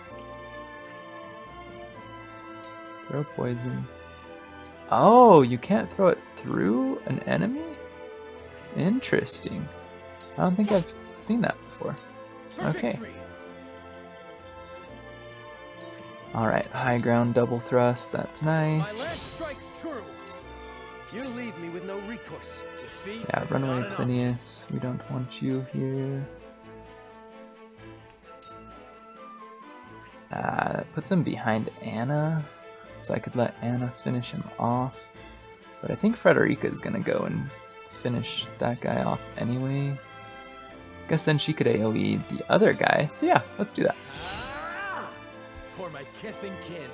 Throw poison. Oh, you can't throw it through an enemy? Interesting. I don't think I've seen that before. Okay. Alright, high ground double thrust, that's nice. You leave me with no recourse. Defeat Yeah, is run not away, an option. Plinius. We don't want you here. That puts him behind Anna, so I could let Anna finish him off. But I think Frederica is gonna go and finish that guy off anyway. Guess then she could AoE the other guy. So yeah, let's do that. For my kith and kin.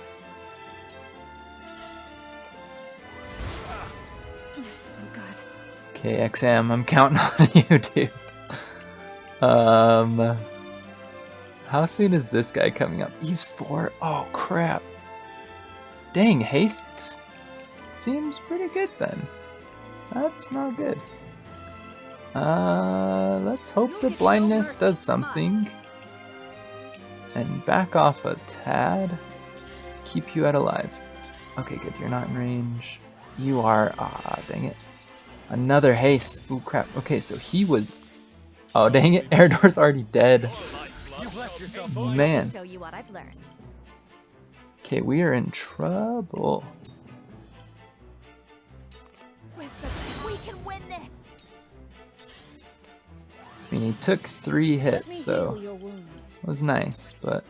This isn't good. Okay, XM, I'm counting on you, dude. How soon is this guy coming up? He's 4. Oh crap. Dang, haste seems pretty good then. That's not good. Let's hope the blindness does something. And back off a tad. Keep you at alive. Okay, good. You're not in range. You are. Ah, dang it. Another haste. Ooh, crap. Okay, so he was. Oh, dang it. Eredor's already dead. Man. Show you what I've learned. Okay, we are in trouble. We can win this. I mean, he took 3 hits, so it was nice, but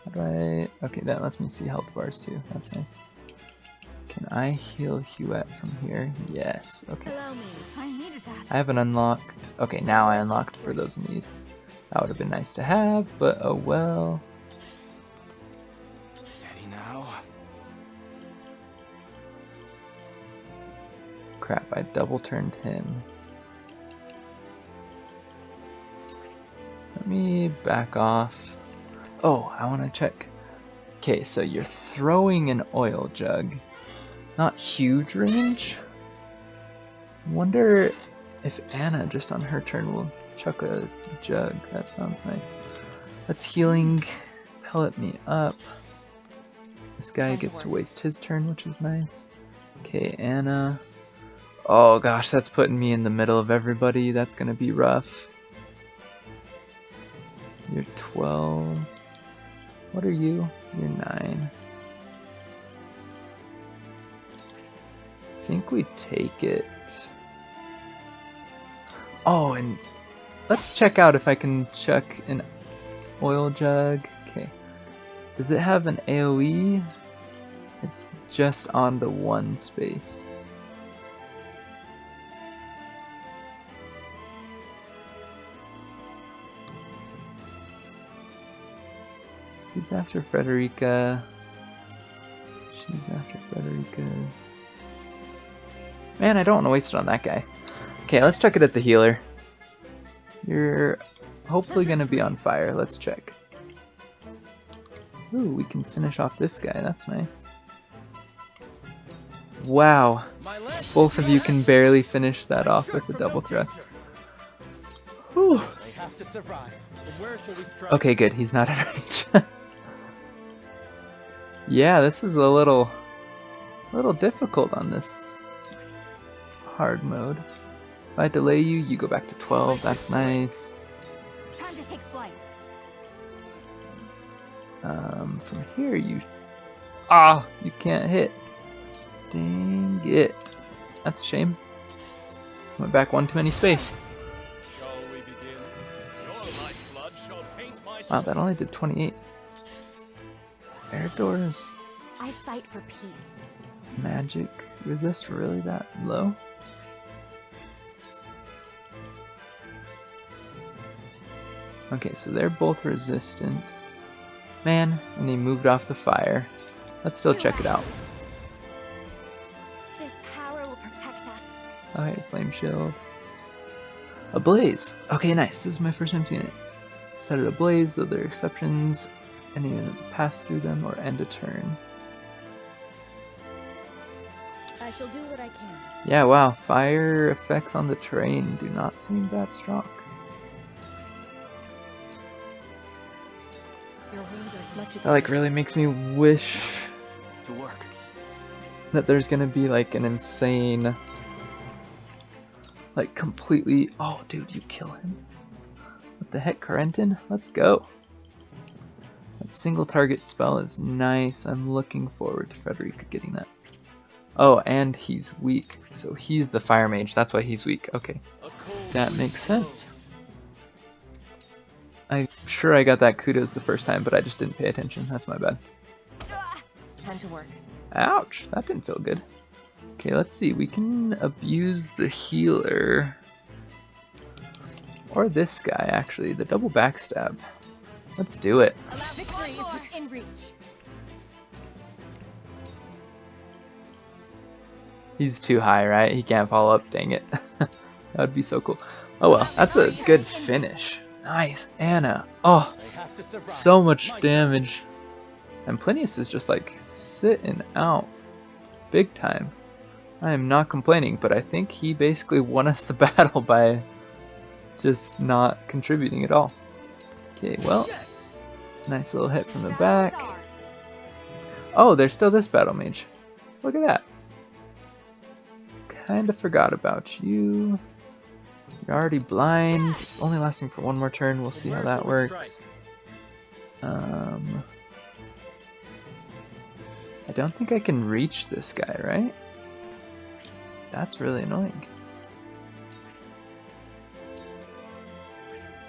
how do I... Okay, that lets me see health bars too. That's nice. Can I heal Huette from here? Yes. Okay. Allow me. I needed that. I haven't unlocked... Okay, now I unlocked for those in need. That would have been nice to have, but oh well. Steady now. Crap, I double turned him. Let me back off. Oh, I want to check. Okay, so you're throwing an oil jug. Not huge range. Wonder if Anna, just on her turn, will chuck a jug. That sounds nice. Let's healing pellet me up. This guy gets to waste his turn, which is nice. Okay, Anna. Oh gosh, that's putting me in the middle of everybody. That's gonna be rough. You're 12. What are you? You're 9. I think we take it. Oh, and let's check out if I can chuck an oil jug. Okay. Does it have an AoE? It's just on the one space. He's after Frederica. She's after Frederica. Man, I don't want to waste it on that guy. Okay, let's check it at the healer. You're hopefully going to be on fire. Let's check. Ooh, we can finish off this guy. That's nice. Wow. Both of you can barely finish that off with the double thrust. Whew. They have to survive. Where shall we strike? Okay, good. He's not in range. Yeah, this is a little difficult on this hard mode. If I delay you, you go back to 12. That's nice. Time to take flight. From here you you can't hit. Dang it. That's a shame. Went back one too many space. Wow, that only did 28. Eredor's I fight for peace. magic resist really that low? Okay, so they're both resistant. Man, and he moved off the fire. Let's still check it out. This power will protect us. Okay, flame shield. A blaze. Okay, nice. This is my first time seeing it. Set it ablaze, though there are exceptions. Any pass through them or end a turn. I shall do what I can. Yeah, wow. Fire effects on the terrain do not seem that strong. Your wounds are much That like really makes me wish To work. that there's gonna be like an insane, like completely. Oh, dude, you kill him. What the heck, Corentin? Let's go. That single target spell is nice. I'm looking forward to Frederica getting that. Oh, and he's weak. So he's the fire mage. That's why he's weak. Okay. That makes sense. I'm sure I got that kudos the first time, but I just didn't pay attention. That's my bad. Time to work. Ouch! That didn't feel good. Okay, let's see. We can abuse the healer. Or this guy, actually. The double backstab. Let's do it. Victory is in reach. He's too high, right? He can't follow up. Dang it. That would be so cool. Oh well, that's a good finish. Nice, Anna. Oh, so much damage. And Plinius is just like sitting out big time. I am not complaining, but I think he basically won us the battle by just not contributing at all. Okay, well, nice little hit from the back. Oh, there's still this battle mage. Look at that. Kinda forgot about you. You're already blind. It's only lasting for one more turn. We'll see how that works. I don't think I can reach this guy, right? That's really annoying.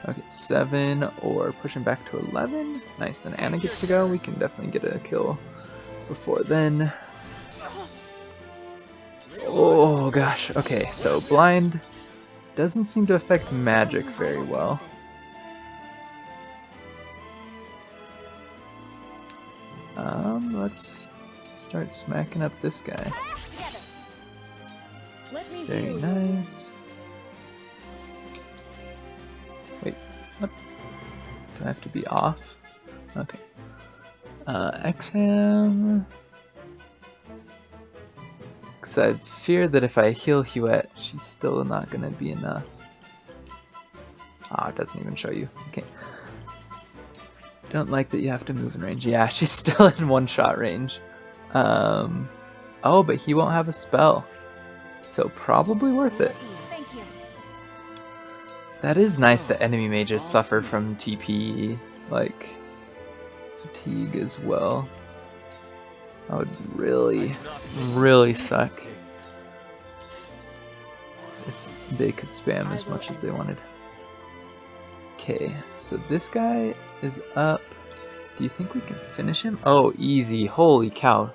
Okay, 7 or pushing back to 11. Nice, then Anna gets to go. We can definitely get a kill before then. Oh gosh, okay, so blind doesn't seem to affect magic very well. Let's start smacking up this guy. Very nice. Wait, what? Do I have to be off? Okay. Exham. Because I fear that if I heal Huette, she's still not going to be enough. Ah, it doesn't even show you. Okay. Don't like that you have to move in range. Yeah, she's still in one-shot range. Oh, but he won't have a spell. So probably worth it. That is nice that enemy mages suffer from TP, like, fatigue as well. That would really, really suck if they could spam as much as they wanted. Okay, so this guy is up. Do you think we can finish him? Oh, easy. Holy cow.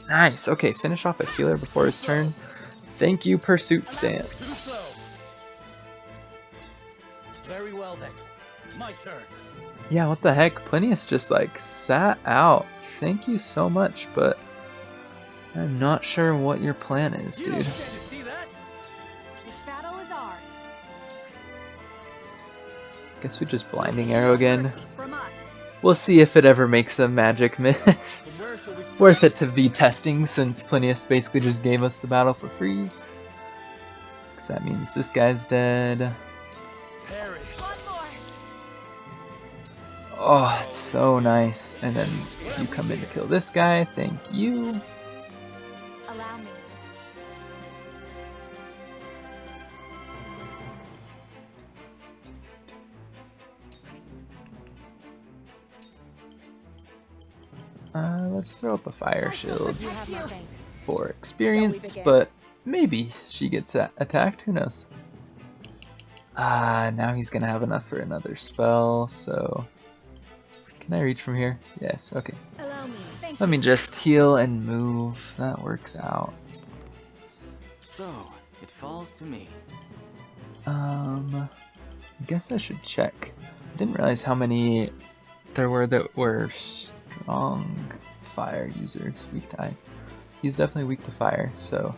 Nice. Okay, finish off a healer before his turn. Thank you, Pursuit Stance. Very well then. My turn. Yeah, what the heck? Plinius just like sat out. Thank you so much, but I'm not sure what your plan is, dude. This battle is ours. Guess we just blinding arrow again. We'll see if it ever makes a magic miss. Worth it to be testing since Plinius basically just gave us the battle for free. Because that means this guy's dead. Oh, it's so nice. And then you come in to kill this guy. Thank you. Allow me. Let's throw up a fire shield for experience, but maybe she gets attacked. Who knows? Now he's gonna have enough for another spell, so... Can I reach from here? Yes, okay. Let me just heal and move. That works out. So, it falls to me. I guess I should check. I didn't realize how many there were that were strong fire users, weak to ice. He's definitely weak to fire, so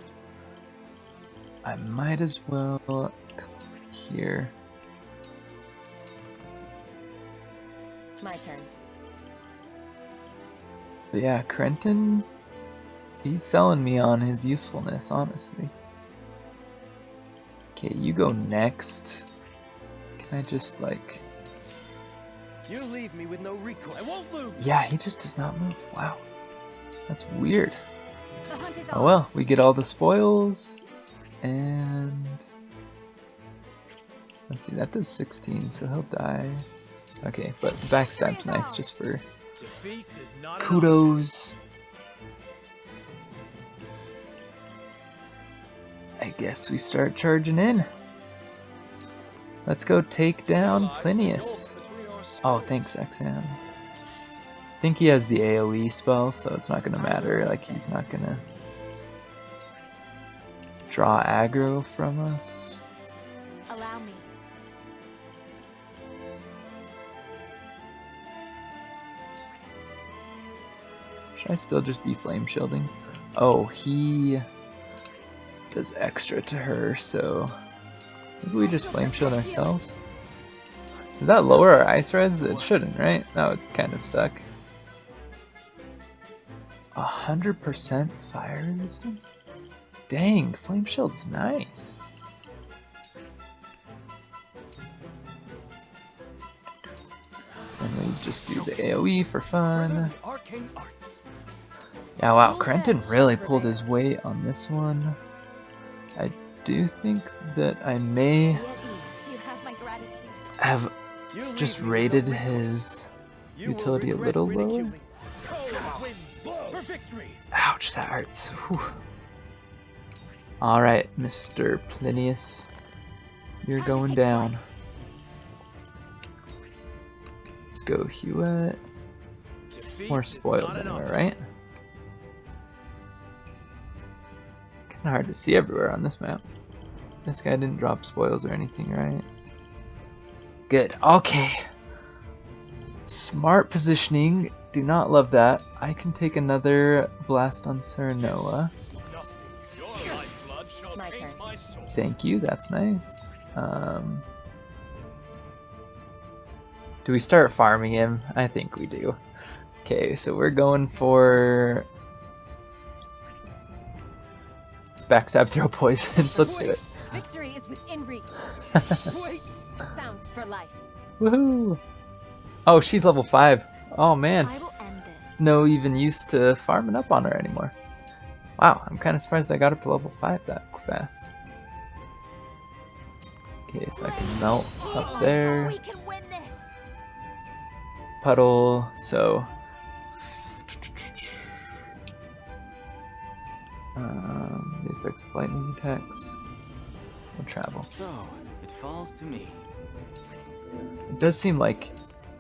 I might as well come here. My turn. But yeah, Crenton, he's selling me on his usefulness, honestly. Okay, you go next. Can I just, like... You leave me with no recourse. I won't lose. Yeah, he just does not move. Wow. That's weird. Oh well, we get all the spoils, and... Let's see, that does 16, so he'll die. Okay, but backstab's nice just for kudos. I guess we start charging in. Let's go take down Plinius. Oh, thanks, XM. I think he has the AoE spell, so it's not gonna matter. Like, he's not gonna draw aggro from us. Allow me. Should I still just be flame shielding? Oh, he does extra to her, so maybe we just flame shield ourselves? Does that lower our ice res? It shouldn't, right? That would kind of suck. 100% fire resistance? Dang, flame shield's nice. And we just do the AoE for fun. Yeah, wow, Crenton really pulled his weight on this one. I do think that I may have just rated his utility a little lower. Ouch, that hurts. Alright, Mr. Plinius, you're going down. Let's go Hewitt. More spoils anywhere, right? Kinda hard to see everywhere on this map. This guy didn't drop spoils or anything, right? Good. Okay. Smart positioning. Do not love that. I can take another blast on Serenoa. Thank you. That's nice. Do we start farming him? I think we do. Okay, so we're going for backstab, throw poisons. Let's do it. Victory is within reach. Wait. Sounds for life. Woohoo! Oh, she's level 5. Oh man. I will end this. It's no even use to farming up on her anymore. Wow, I'm kind of surprised I got up to level 5 that fast. Okay, so I can melt up there. We can win this. Puddle, so the effects of lightning attacks. We'll travel. So, it falls to me. It does seem like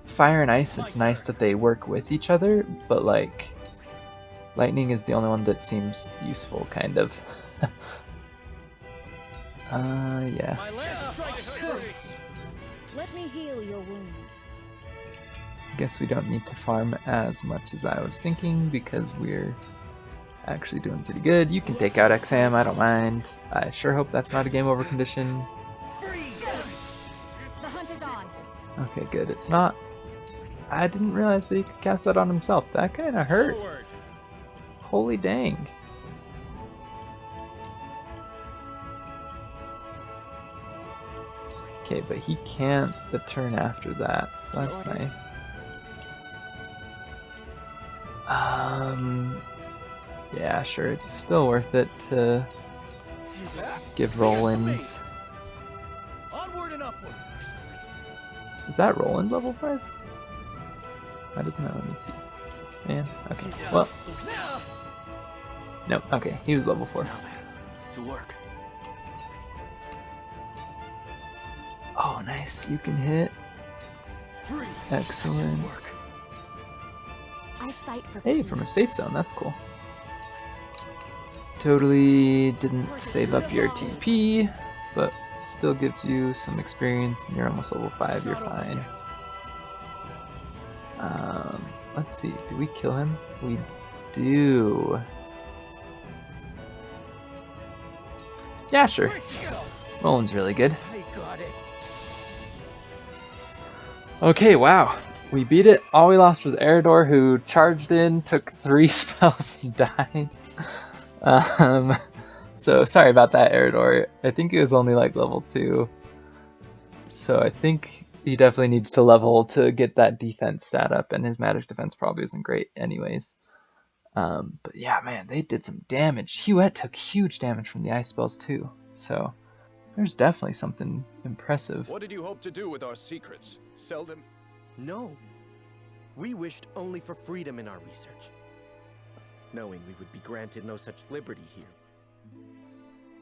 fire and ice, it's nice that they work with each other, but like lightning is the only one that seems useful, kind of. Yeah. Let me heal your wounds. I guess we don't need to farm as much as I was thinking because we're actually doing pretty good. You can take out XM, I don't mind. I sure hope that's not a game over condition. The hunt is on. Okay, good. It's not. I didn't realize that he could cast that on himself. That kind of hurt. Holy dang. Okay, but he can't the turn after that, so that's nice. Yeah, sure, it's still worth it to give Roland. Onward and upward. Is that Roland level 5? Why doesn't that let me see? Man, okay, well. Nope, okay, he was level 4. To work. Oh, nice, you can hit. Excellent. I fight for Hey, from a safe zone, that's cool. Totally didn't save up your TP, but still gives you some experience, and you're almost level 5, you're fine. Let's see, do we kill him? We do. Yeah, sure. Roland's really good. Okay, wow. We beat it. All we lost was Eridor, who charged in, took 3 spells, and died. So sorry about that, Eridor. I think he was only like level 2. So I think he definitely needs to level to get that defense stat up, and his magic defense probably isn't great anyways. But yeah, man, they did some damage. Hewitt took huge damage from the ice spells too. So there's definitely something impressive. What did you hope to do with our secrets? Sell them? No. We wished only for freedom in our research, knowing we would be granted no such liberty here.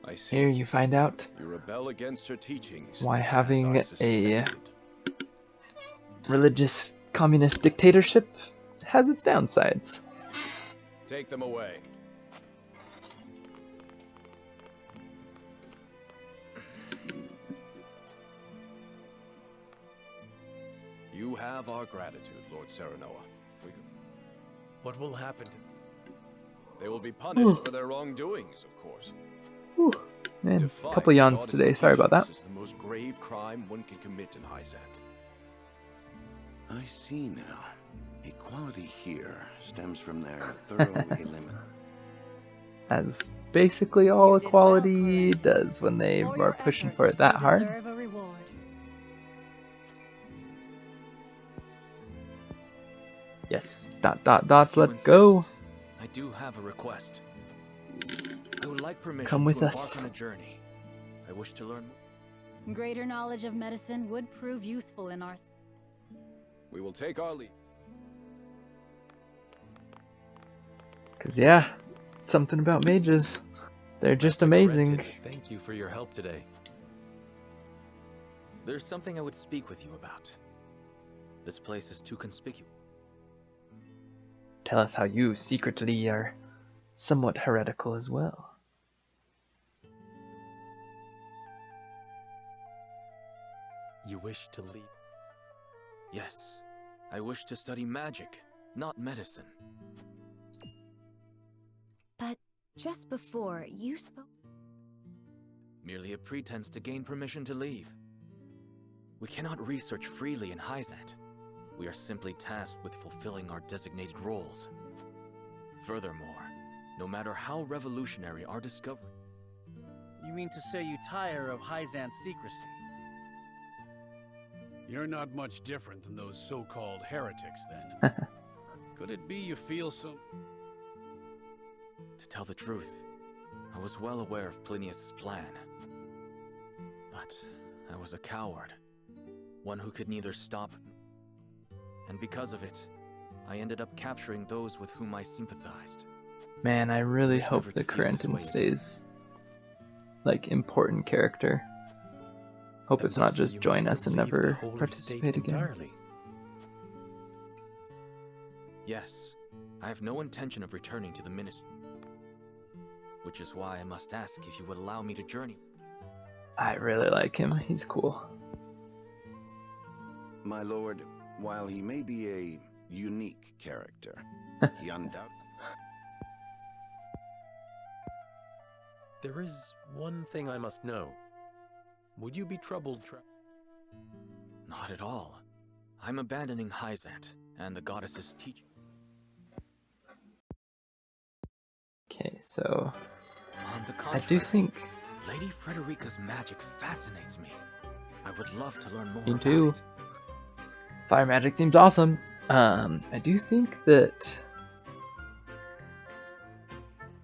I see. Here you find out You rebel against her teachings. why as having I a suspected. religious communist dictatorship has its downsides. Take them away. You have our gratitude, Lord Serenoa. What will happen to... They will be punished for their wrongdoings, of course. Whew. Man, a Defying couple the yawns goddess's today. Sorry about that. teachings is the most grave crime one can commit in Hyzante. I see now. Equality here stems from their thorough elimination. As basically all equality does when they are pushing for it that hard. Deserve a reward. Yes. Dots. Let's go. I do have a request. I would like permission Come with to embark us. on a journey. I wish to learn more. Greater knowledge of medicine would prove useful in our... We will take our leave. Cause yeah, something about mages. They're just amazing. Thank you for your help today. There's something I would speak with you about. This place is too conspicuous. Tell us how you secretly are somewhat heretical as well. You wish to leave? Yes, I wish to study magic, not medicine. But just before, you spoke... Merely a pretense to gain permission to leave. We cannot research freely in Hyzante. We are simply tasked with fulfilling our designated roles. Furthermore, no matter how revolutionary our discovery... You mean to say you tire of Hyzante's secrecy? You're not much different than those so-called heretics, then. Could it be you feel so... To tell the truth, I was well aware of Plinius' plan. But I was a coward. One who could neither stop... And because of it, I ended up capturing those with whom I sympathized. Man, I really hope that Corentin stays like important character. Hope it's not just join us and never participate again. Entirely. Yes, I have no intention of returning to the ministry. Which is why I must ask if you would allow me to journey. I really like him. He's cool. My lord, while he may be a unique character, he undoubtedly... There is one thing I must know. Would you be troubled Not at all. I'm abandoning Hyzante and the goddess's teaching. Okay, so On the I contrary, do think Lady Frederica's magic fascinates me. I would love to learn more me about too. it. Fire magic seems awesome. I do think that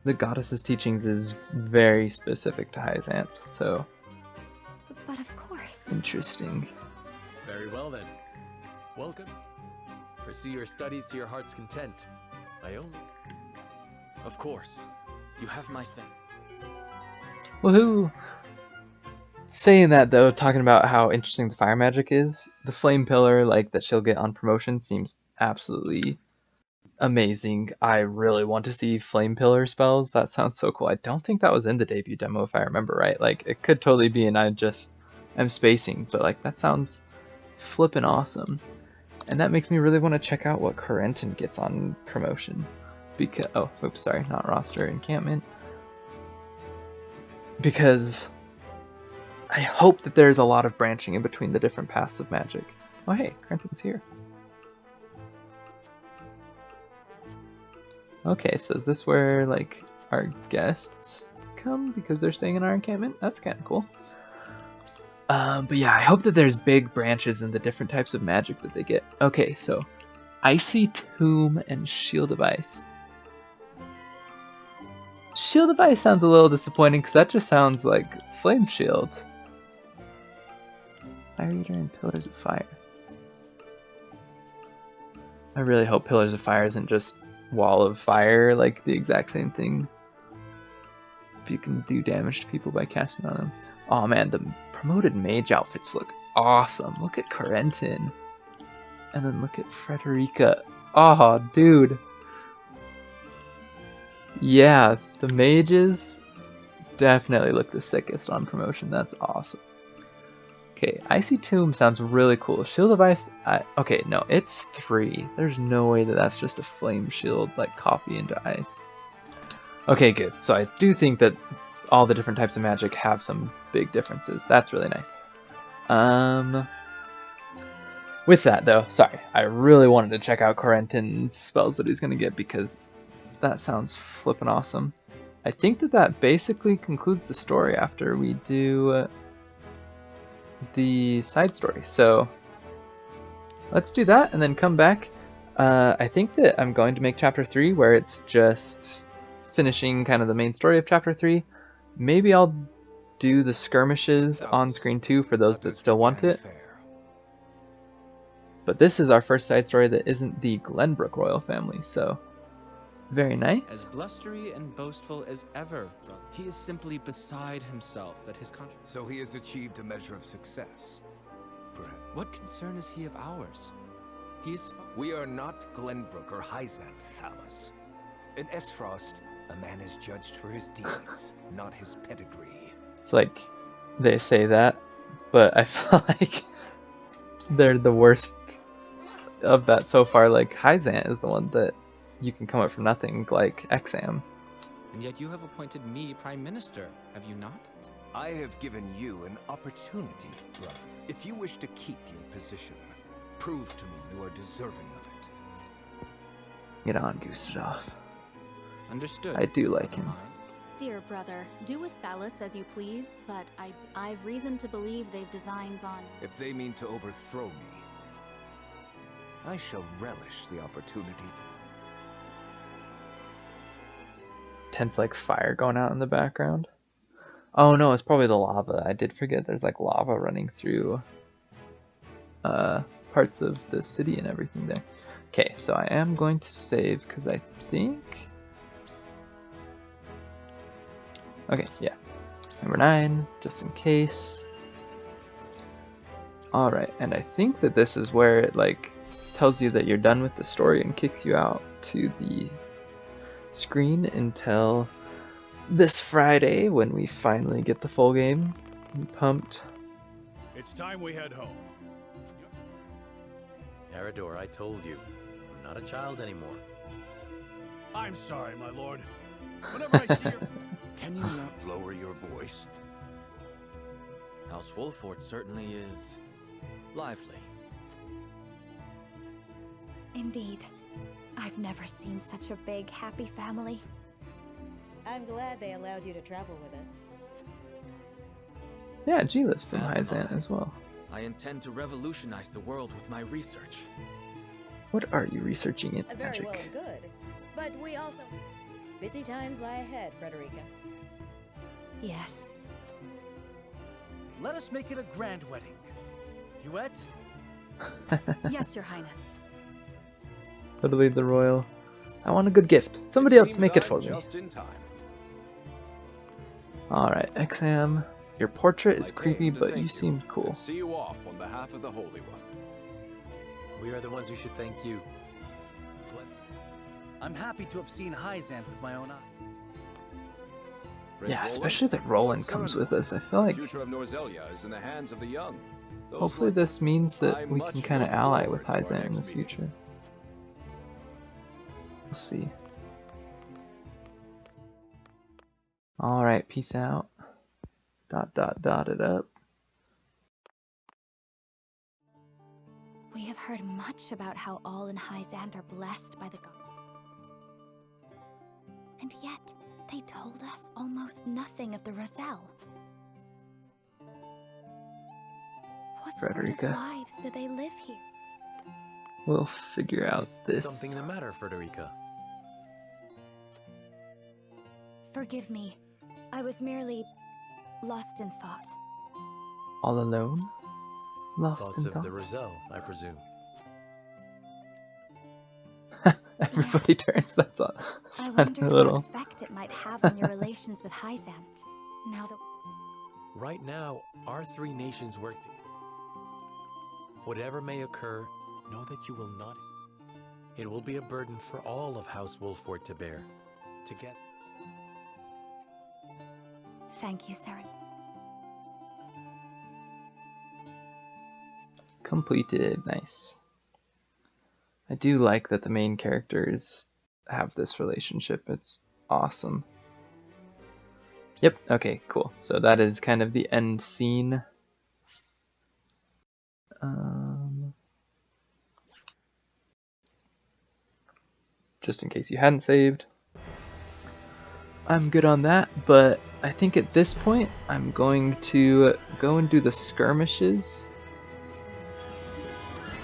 the goddess's teachings is very specific to Hyzante, so But of course. interesting. Very well then. Welcome. Pursue your studies to your heart's content. I only... Of course. You have my thing. Woohoo! Saying that though, talking about how interesting the fire magic is, the flame pillar like that she'll get on promotion seems absolutely amazing. I really want to see flame pillar spells. That sounds so cool. I don't think that was in the debut demo if I remember right. Like it could totally be and I just am spacing, but like that sounds flippin' awesome. And that makes me really want to check out what Corentin gets on promotion. Because oh, oops, sorry, not roster, encampment. Because I hope that there's a lot of branching in between the different paths of magic. Oh hey, Corentin's here. Okay, so is this where like our guests come because they're staying in our encampment? That's kind of cool. But yeah, I hope that there's big branches in the different types of magic that they get. Okay, so Icy Tomb and Shield of Ice. Shield of Ice sounds a little disappointing because that just sounds like Flame Shield. Fire Eater and Pillars of Fire. I really hope Pillars of Fire isn't just Wall of Fire, like the exact same thing. you can do damage to people by casting on them. Oh man, the promoted mage outfits look awesome. Look at Corentin. And then look at Frederica. Oh, dude. Yeah, the mages definitely look the sickest on promotion. That's awesome. Okay, Icy Tomb sounds really cool. Shield of Ice, okay, no, it's 3. There's no way that that's just a flame shield, like, copy into ice. Okay, good. So I do think that all the different types of magic have some big differences. That's really nice. With that, though, sorry, I really wanted to check out Corentin's spells that he's going to get because that sounds flippin' awesome. I think that that basically concludes the story after we do the side story. So let's do that and then come back. I think that I'm going to make chapter 3 where it's just finishing kind of the main story of chapter 3. Maybe I'll do the skirmishes on screen too for those that still want it. But this is our first side story that isn't the Glenbrook royal family, so very nice. As blustery and boastful as ever, he is simply beside himself that his country. So he has achieved a measure of success. What concern is he of ours? He is. We are not Glenbrook or Hyzante, Thalus. In Esfrost, a man is judged for his deeds, not his pedigree. It's like they say that, but I feel like they're the worst of that so far. Like Hyzante is the one that you can come up from nothing, like Exam. And yet you have appointed me Prime Minister, have you not? I have given you an opportunity, brother. If you wish to keep your position, prove to me you are deserving of it. Get on, Gustave. Understood. I do like him. Dear brother, do with Thalus as you please, but I've reason to believe they've designs on... If they mean to overthrow me, I shall relish the opportunity. Tense like fire going out in the background. Oh no, it's probably the lava. I did forget there's like lava running through parts of the city and everything there. Okay, so I am going to save because I think... Okay, yeah. Number 9, just in case. Alright, and I think that this is where it like tells you that you're done with the story and kicks you out to the screen until this Friday when we finally get the full game. I'm pumped. It's time we head home. Eridor, I told you, I'm not a child anymore. I'm sorry, my lord. Whenever I see your... Can you not lower your voice? House Wolford certainly is lively. Indeed. I've never seen such a big, happy family. I'm glad they allowed you to travel with us. Yeah, Gila's from Hyzante as well. I intend to revolutionize the world with my research. What are you researching in Very magic? well, good. But we also... Busy times lie ahead, Frederica. Yes. Let us make it a grand wedding. Huette? Yes, Your Highness. How to lead the royal. I want a good gift. Somebody else make it for me. Just in time. Alright, Exam. Your portrait is creepy, but you seem cool. See you off on behalf of the Holy One. We are the ones who should thank you. I'm happy to have seen Hyzante with my own eye. Yeah, especially that Roland comes with us. I feel like The future of Norzelia is in the hands of the young. hopefully this means that we can kind of ally with Hyzante in the future. We'll see. Alright, peace out. ... it up. We have heard much about how all in Hyzante are blessed by the gods. And yet, they told us almost nothing of the Roselle. What sort of Frederica. lives do they live here? We'll figure out this. Something the matter, Frederica? Forgive me. I was merely lost in thought. All alone? Lost Thoughts in of thought? the Roselle, I presume. Everybody turns, that's all. I Fun wondered little. what effect it might have on your relations with Hyzante. Now that... Right now, our three nations work together. Whatever may occur, know that you will not. It will be a burden for all of House Wolford to bear. Together. Thank you, Saren. Completed. Nice. I do like that the main characters have this relationship. It's awesome. Yep, okay, cool. So that is kind of the end scene. Just in case you hadn't saved. I'm good on that, but I think at this point I'm going to go and do the skirmishes.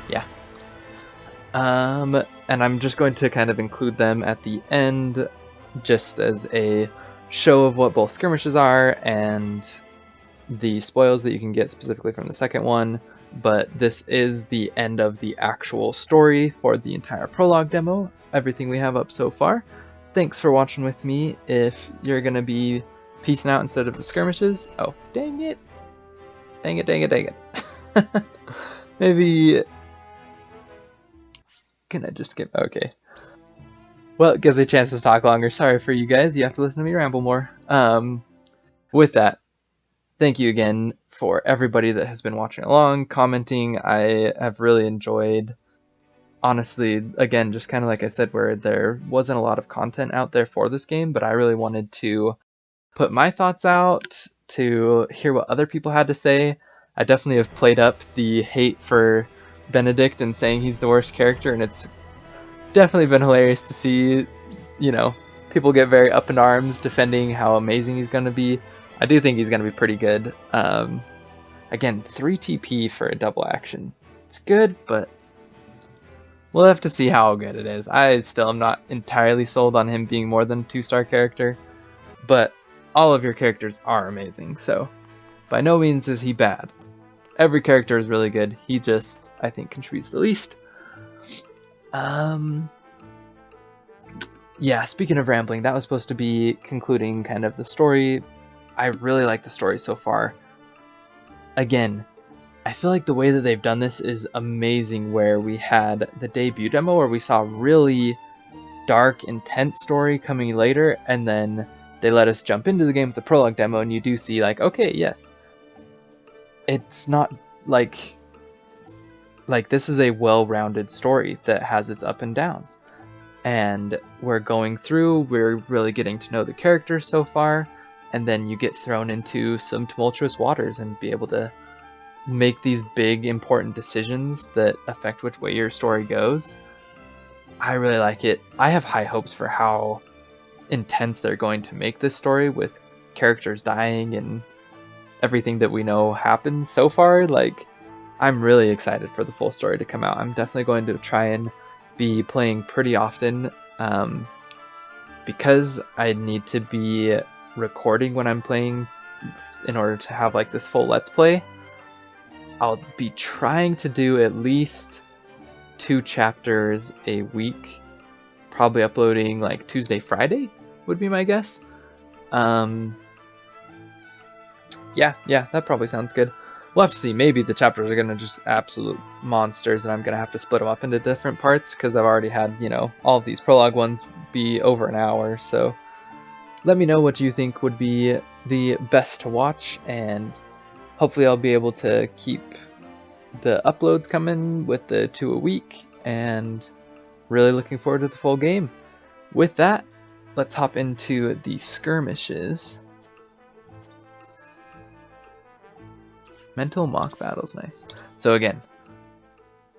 Yeah. And I'm just going to kind of include them at the end just as a show of what both skirmishes are and the spoils that you can get specifically from the second one. But this is the end of the actual story for the entire prologue demo, everything we have up so far. Thanks for watching with me. If you're going to be peacing out instead of the skirmishes, oh, dang it. Dang it, dang it, dang it. Maybe... Can I just skip? Okay. Well, it gives me a chance to talk longer. Sorry for you guys. You have to listen to me ramble more. With that, thank you again for everybody that has been watching along, commenting. I have really enjoyed, honestly, again, just kind of like I said, where there wasn't a lot of content out there for this game, but I really wanted to put my thoughts out, to hear what other people had to say. I definitely have played up the hate for Benedict and saying he's the worst character, and it's definitely been hilarious to see, you know, people get very up in arms defending how amazing he's going to be. I do think he's going to be pretty good. Again, 3 TP for a double action. It's good, but we'll have to see how good it is. I still am not entirely sold on him being more than a 2-star character, but all of your characters are amazing, so by no means is he bad. Every character is really good. He just, I think, contributes the least. Yeah, speaking of rambling, that was supposed to be concluding kind of the story. I really like the story so far. Again, I feel like the way that they've done this is amazing, where we had the debut demo where we saw really dark, intense story coming later, and then they let us jump into the game with the prologue demo, and you do see, like, okay, yes, it's not like this is a well-rounded story that has its up and downs. And we're going through, we're really getting to know the characters so far, and then you get thrown into some tumultuous waters and be able to make these big, important decisions that affect which way your story goes. I really like it. I have high hopes for how intense they're going to make this story, with characters dying and everything that we know happens so far. Like, I'm really excited for the full story to come out. I'm definitely going to try and be playing pretty often, because I need to be recording when I'm playing in order to have like this full let's play. I'll be trying to do at least 2 chapters a week, probably uploading like Tuesday, Friday would be my guess. Yeah, that probably sounds good. We'll have to see. Maybe the chapters are going to just absolute monsters, and I'm going to have to split them up into different parts, because I've already had, you know, all of these prologue ones be over an hour. So let me know what you think would be the best to watch, and hopefully I'll be able to keep the uploads coming with the 2 a week, and really looking forward to the full game. With that, let's hop into the skirmishes. Mental mock battles, nice. So again,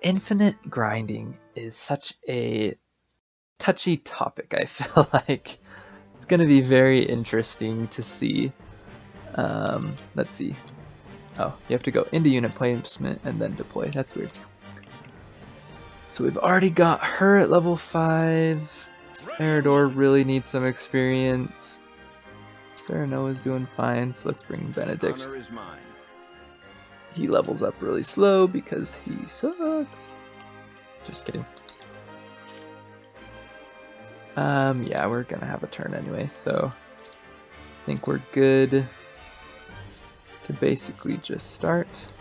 infinite grinding is such a touchy topic, I feel like. It's going to be very interesting to see. Let's see. Oh, you have to go into unit placement and then deploy. That's weird. So we've already got her at level 5. Eridor really needs some experience. Serenoa's doing fine, so let's bring Benedict. Honor is mine. He levels up really slow because he sucks. Just kidding. Yeah, we're gonna have a turn anyway, so I think we're good to basically just start.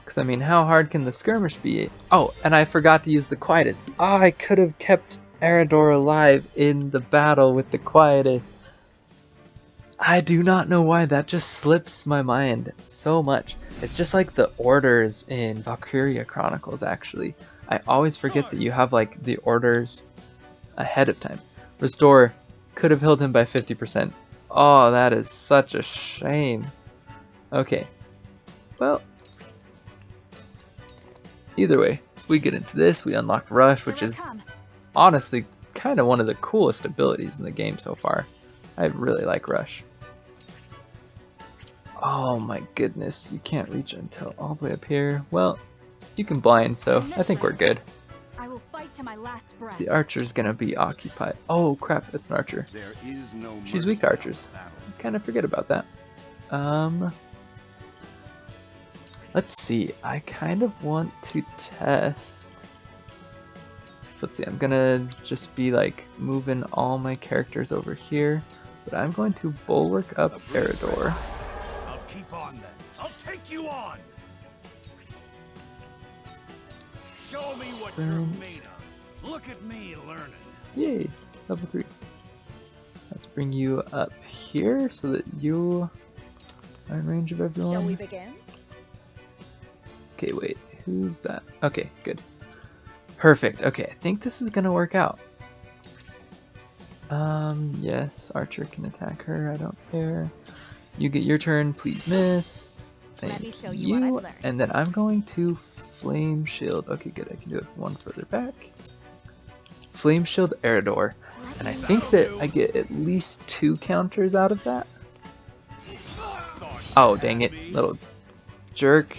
Because, I mean, how hard can the skirmish be? Oh, and I forgot to use the Quietus. Oh, I could have kept Eredor alive in the battle with the Quietus. I do not know why, that just slips my mind so much. It's just like the orders in Valkyria Chronicles, actually. I always forget that you have, like, the orders ahead of time. Restore could have healed him by 50%. Oh, that is such a shame. Okay. Well, either way, we get into this, we unlock Rush, which is honestly kind of one of the coolest abilities in the game so far. I really like Rush. Oh my goodness, you can't reach until all the way up here. Well, you can blind, so I think we're good. I will fight to my last breath. The archer's gonna be occupied. Oh crap, that's an archer. There is no She's weak to archers. I kind of forget about that. Let's see, I kind of want to test. So let's see, I'm gonna just be like moving all my characters over here, but I'm going to bulwark up Eredor. I'll keep on then. I'll take you on. Show me what you're made of. Look at me learning. Yay, level 3. Let's bring you up here so that you are in range of everyone. Shall we begin? Okay, wait, who's that? Okay, good. Perfect, okay, I think this is gonna work out. Yes, Archer can attack her, I don't care. You get your turn, please miss. Thank you. And then I'm going to Flame Shield. Okay, good, I can do it one further back. Flame Shield Eredor. And I think that I get at least 2 counters out of that. Oh, dang it, little jerk.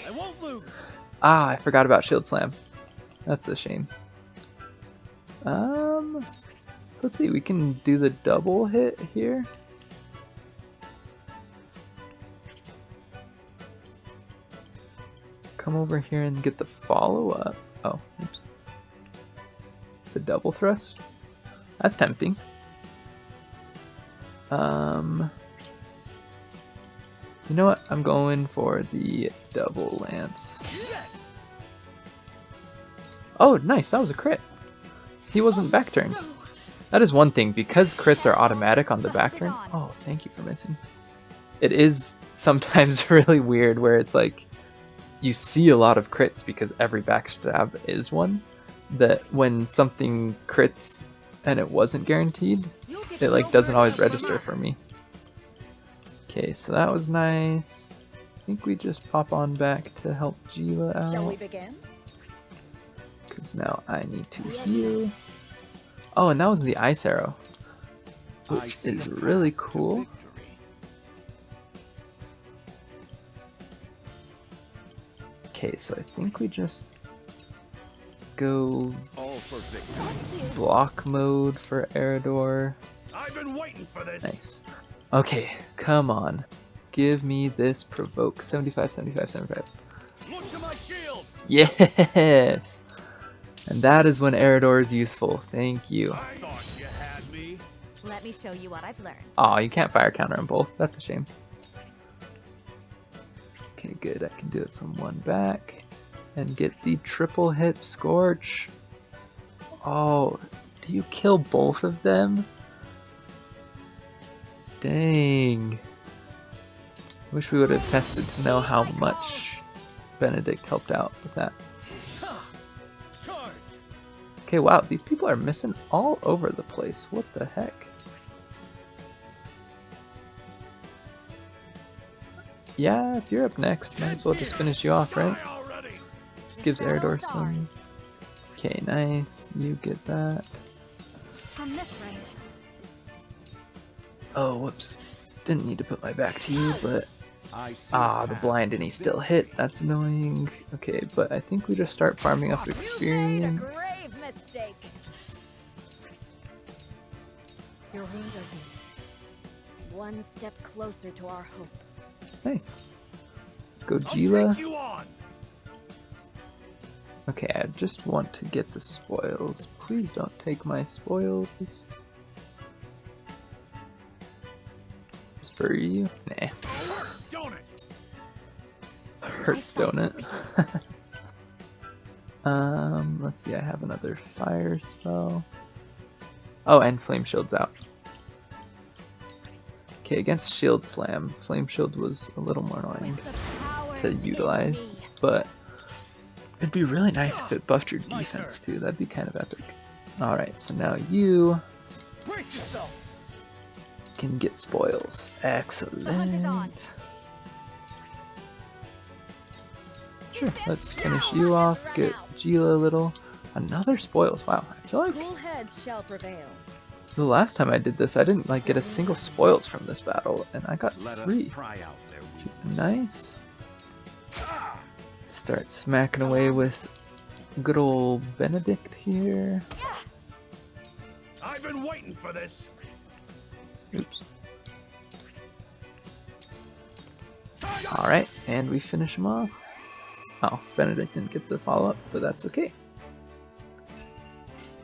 Ah, I forgot about Shield Slam. That's a shame. So let's see, we can do the double hit here. Come over here and get the follow-up. Oh, oops. The double thrust? That's tempting. You know what? I'm going for the double lance. Oh, nice. That was a crit. He wasn't back turned. That is one thing. Because crits are automatic on the back turn. Oh, thank you for missing. It is sometimes really weird where it's like you see a lot of crits because every backstab is one. That when something crits and it wasn't guaranteed, it like doesn't always register for me. Okay, so that was nice. I think we just pop on back to help Jila out. Shall we begin? Because now I need to heal. Oh, and that was the ice arrow, which is really cool. Okay, so I think we just go block mode for Eredor. I've been waiting for this. Nice. Okay, come on. Give me this provoke. 75, 75, 75. Look to my shield. Yes! And that is when Eredor is useful. Thank you. I thought you had me. Let me show you what I've learned. Aw, you can't fire counter them both. That's a shame. Okay, good. I can do it from one back. And get the triple hit Scorch. Oh, do you kill both of them? Dang. Wish we would have tested to know how much Benedict helped out with that. Okay, wow, these people are missing all over the place. What the heck? Yeah, if you're up next, might as well just finish you off, right? Gives Eredor some. Okay, nice. You get that. From this range. Oh, whoops. Didn't need to put my back to you, but... Ah, the blind and he still hit. That's annoying. Okay, but I think we just start farming up experience. Your wounds are healed. One step closer to our hope. Nice. Let's go Jila. Okay, I just want to get the spoils. Please don't take my spoils. Just for you? Nah. Hurts, don't it? Let's see, I have another fire spell. Oh, and Flame Shield's out. Okay, against Shield Slam, Flame Shield was a little more annoying to utilize, but it'd be really nice if it buffed your defense too. That'd be kind of epic. Alright, so now you can get spoils. Excellent. Sure, let's finish you off, get Gila a little. Another spoils, wow. I feel like the last time I did this, I didn't like get a single spoils from this battle, and I got 3, which is nice. Start smacking away with good old Benedict here. I've been waiting for this. Oops. Alright, and we finish him off. Oh, Benedict didn't get the follow-up, but that's okay.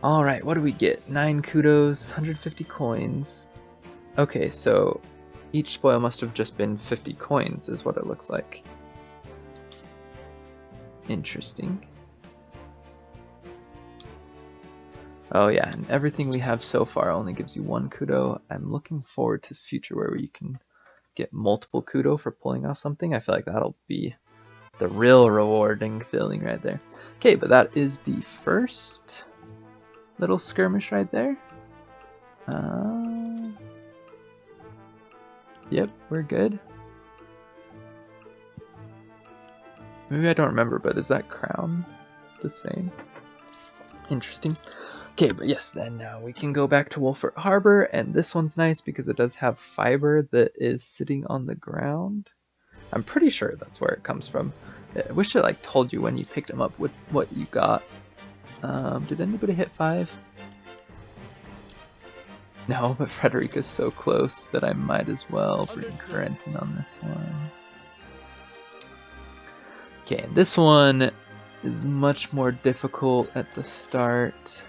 Alright, what do we get? 9 kudos, 150 coins. Okay, so each spoil must have just been 50 coins, is what it looks like. Interesting. Oh yeah, and everything we have so far only gives you 1 kudo. I'm looking forward to the future where you can get multiple kudo for pulling off something. I feel like that'll be the real rewarding feeling right there. Okay, but that is the first little skirmish right there. Yep, we're good. Maybe I don't remember, but is that crown the same? Interesting. Okay, but yes, then we can go back to Wolfert Harbor, and this one's nice because it does have fiber that is sitting on the ground. I'm pretty sure that's where it comes from. I wish it like told you when you picked them up what you got. Did anybody hit 5? No, but Frederica's so close that I might as well bring Corentin on this one. Okay, and this one is much more difficult at the start.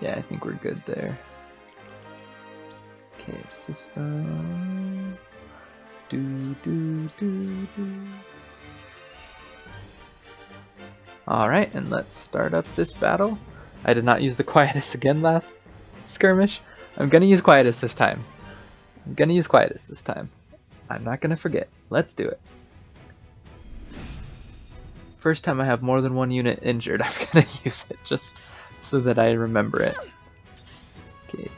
Yeah, I think we're good there. Okay, system. Alright, and let's start up this battle. I did not use the Quietus again last skirmish. I'm gonna use Quietus this time. I'm not gonna forget. Let's do it. First time I have more than 1 unit injured, I'm gonna use it just so that I remember it. Okay.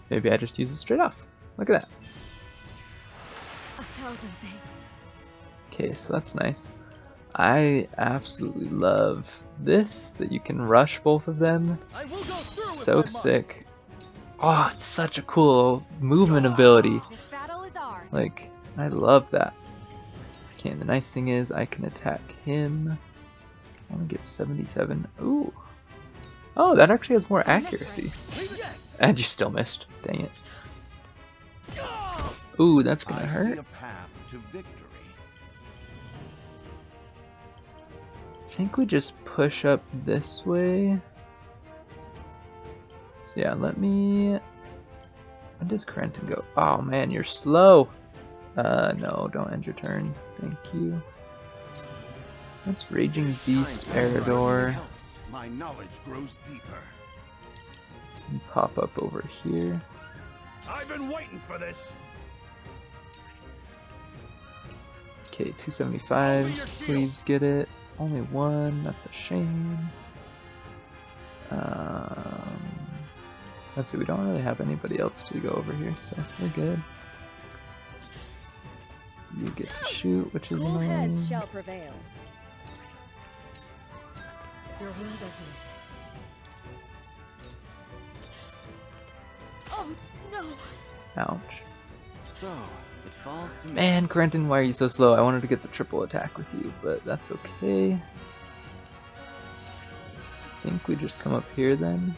Maybe I just use it straight off. Look at that. 1,000 thanks. Okay, so that's nice. I absolutely love this, that you can rush both of them. So sick. Oh, it's such a cool movement ability. Like, I love that. Okay, and the nice thing is I can attack him. I want to get 77. Ooh. Oh, that actually has more accuracy. And you still missed. Dang it. Ooh, that's gonna hurt. I think we just push up this way. So yeah, let me... When does Corentin go? Oh man, you're slow. No, don't end your turn. Thank you. That's Raging Beast Eridor. My knowledge grows deeper. And pop up over here. I've been waiting for this. Okay, 275. Please get it. Only 1. That's a shame. Let's see. We don't really have anybody else to go over here, so we're good. You get to shoot, which is Cool heads annoying. shall prevail. Your wounds are healed. Oh, no. Ouch. So, it falls to me. Man, Corentin, why are you so slow? I wanted to get the triple attack with you, but that's okay. I think we just come up here then.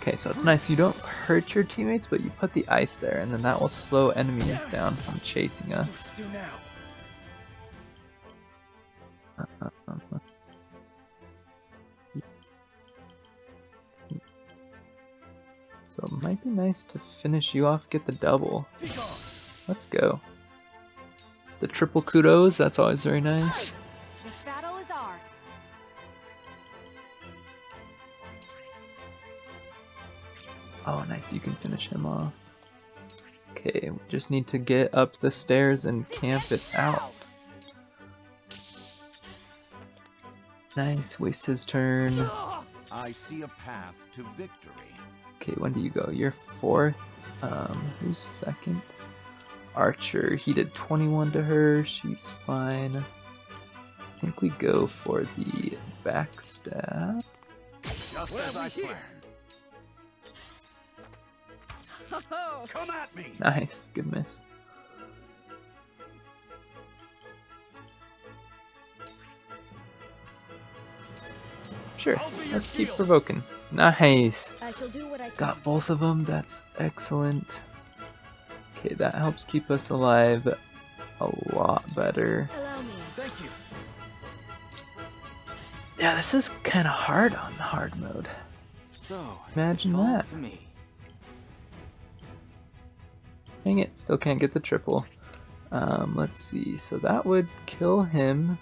Okay, so it's nice you don't hurt your teammates, but you put the ice there, and then that will slow enemies down from chasing us. So it might be nice to finish you off, get the double. Let's go. The triple kudos, that's always very nice. This battle is ours. Oh, nice, you can finish him off. Okay, we just need to get up the stairs and camp it out. Nice, waste his turn. I see a path to victory. Okay, when do you go? You're fourth. Who's second? Archer, he did 21 to her, she's fine. I think we go for the backstab. Just as I planned. Come at me! Nice, good miss. Sure, let's keep provoking. Nice! I shall do what I can. Got both of them, that's excellent. Okay, that helps keep us alive a lot better. Allow me. Thank you. Yeah, this is kind of hard on the hard mode. So, Imagine it falls that. to me. Dang it, still can't get the triple. Let's see, so that would kill him.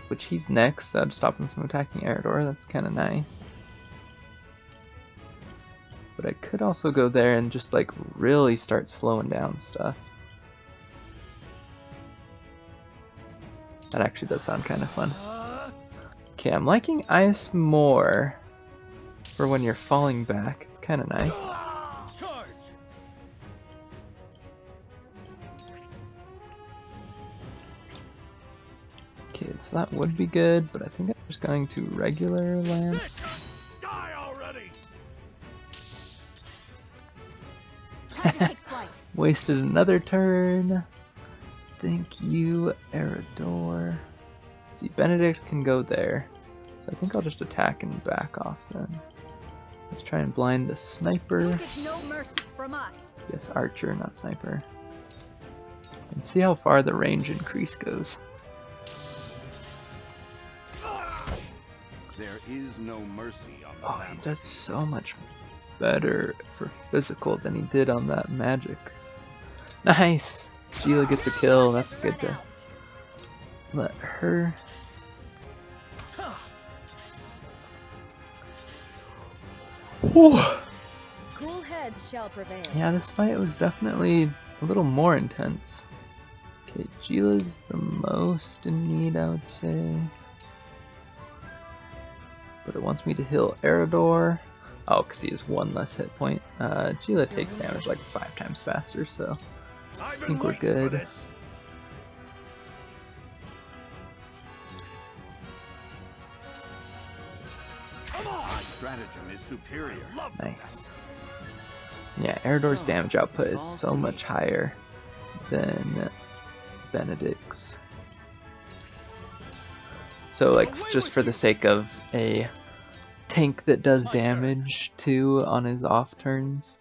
Which he's next, that'd stop him from attacking Eridor, that's kind of nice. But I could also go there and just like really start slowing down stuff. That actually does sound kind of fun. Okay, I'm liking ice more for when you're falling back, it's kind of nice. Okay, so that would be good, but I think I'm just going to regular lance. Die already! Wasted another turn. Thank you, Eridor. Let's see, Benedict can go there. So I think I'll just attack and back off then. Let's try and blind the sniper. No mercy from us. Yes, archer, not sniper. And see how far the range increase goes. There is no mercy on the Oh, he does so much better for physical than he did on that magic. Nice! Gila gets a kill, that's good to let her. Whew. Cool heads shall prevail. Yeah, this fight was definitely a little more intense. Okay, Gila's the most in need, I would say. But it wants me to heal Eridor. Oh, because he has one less hit point. Gila takes damage like 5 times faster, so I think we're good. My stratagem is superior. Nice. Yeah, Eridor's damage output is so much higher than Benedict's. So, like, just for the sake of a tank that does damage too on his off turns,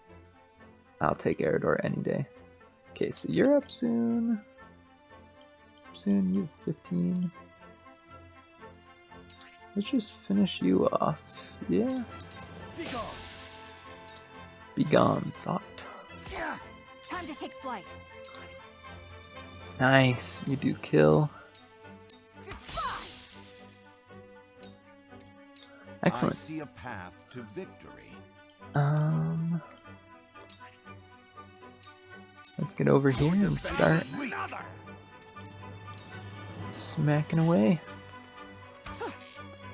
I'll take Eridor any day. Okay, so you're up soon. You have 15. Let's just finish you off. Yeah. Be gone, thought. Yeah. Time to take flight. Nice, you do kill. Excellent. I see a path to victory. Let's get over here and start smacking away.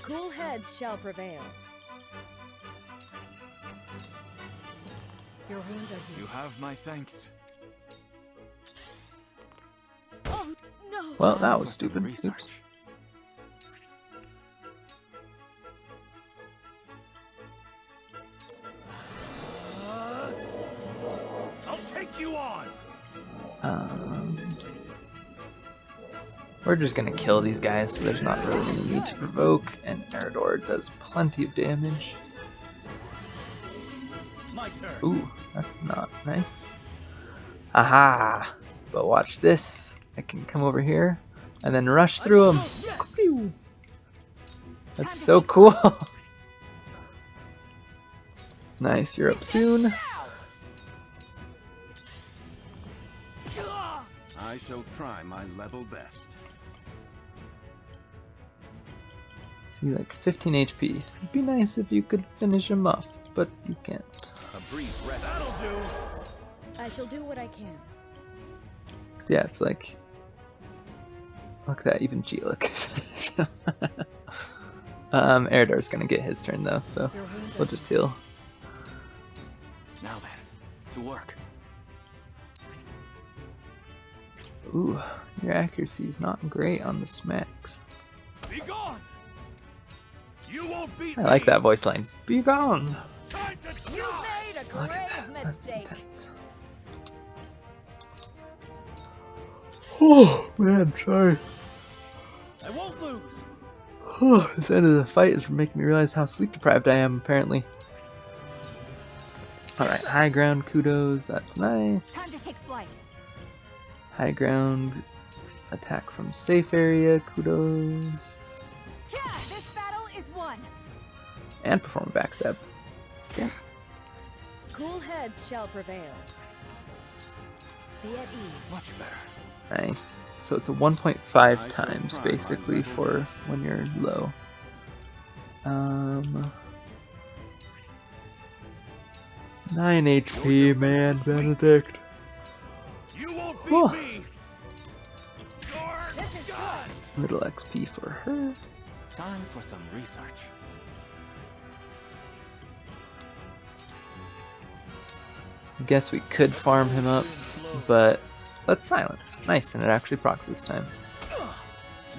Cool heads shall prevail. Your wounds are healed. You have my thanks. Oh no! Well, that was stupid. Oops. I'll take you on. We're just gonna kill these guys, so there's not really any need to provoke, and Eridor does plenty of damage. turn. Ooh, that's not nice. Aha! But watch this. I can come over here and then rush through them. That's so cool. Nice, you're up soon. I shall try my level best. See, like 15 HP. It'd be nice if you could finish him off, but you can't. A brief rest. That'll do. I shall do what I can. So yeah, it's like, look at that, even G look. Eridar's gonna get his turn though, so we'll just heal. Now then, to work. Ooh, your accuracy is not great on the smacks. Be gone. You won't beat I like that voice line. Be gone. You made a Look at grave that. That's mistake. intense. Oh man, sorry. I won't lose. Oh, this end of the fight is making me realize how sleep deprived I am, apparently. Alright, high ground kudos, that's nice. Time to take flight. High ground, attack from safe area, kudos. Yeah, this battle is won. And perform a backstab. Okay. Cool heads shall prevail. Be at ease. Much better. Nice. So it's a 1.5 times basically for when you're low. 9 HP, man, Benedict. You won't beat me. This is good. Little XP for her. Time for some research. Guess we could farm him up, but let's silence. Nice, and it actually procs this time.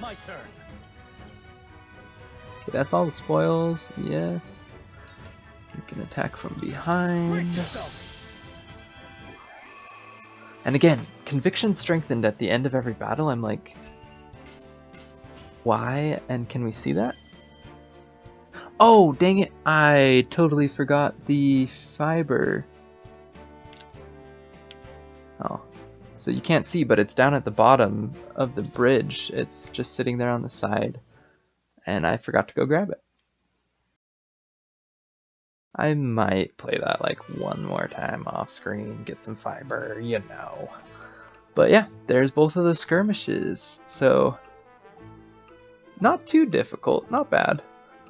My turn. Okay, that's all the spoils, yes. You can attack from behind. And again, conviction strengthened at the end of every battle. I'm like, why? And can we see that? Oh, dang it. I totally forgot the fiber. Oh, so you can't see, but it's down at the bottom of the bridge. It's just sitting there on the side, and I forgot to go grab it. I might play that like one more time off screen, get some fiber, you know. But yeah, there's both of the skirmishes, so not too difficult, not bad.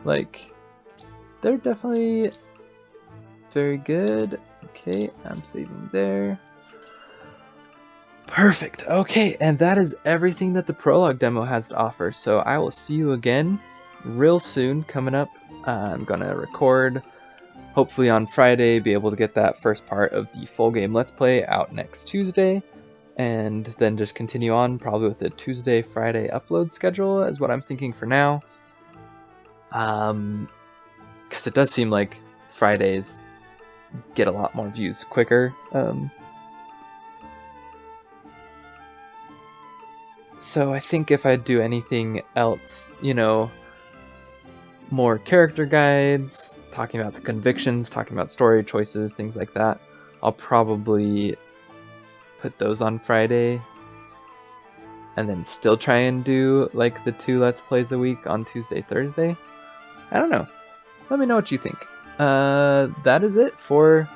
Like, they're definitely very good. Okay, I'm saving there. Perfect. Okay, and that is everything that the prologue demo has to offer. So I will see you again real soon. Coming up, I'm gonna record hopefully on Friday, be able to get that first part of the full game Let's Play out next Tuesday, and then just continue on probably with the Tuesday, Friday upload schedule is what I'm thinking for now. Because it does seem like Fridays get a lot more views quicker. So I think if I do anything else, you know, more character guides, talking about the convictions, talking about story choices, things like that, I'll probably put those on Friday, and then still try and do like the 2 Let's Plays a week on Tuesday, Thursday. I don't know. Let me know what you think. That is it for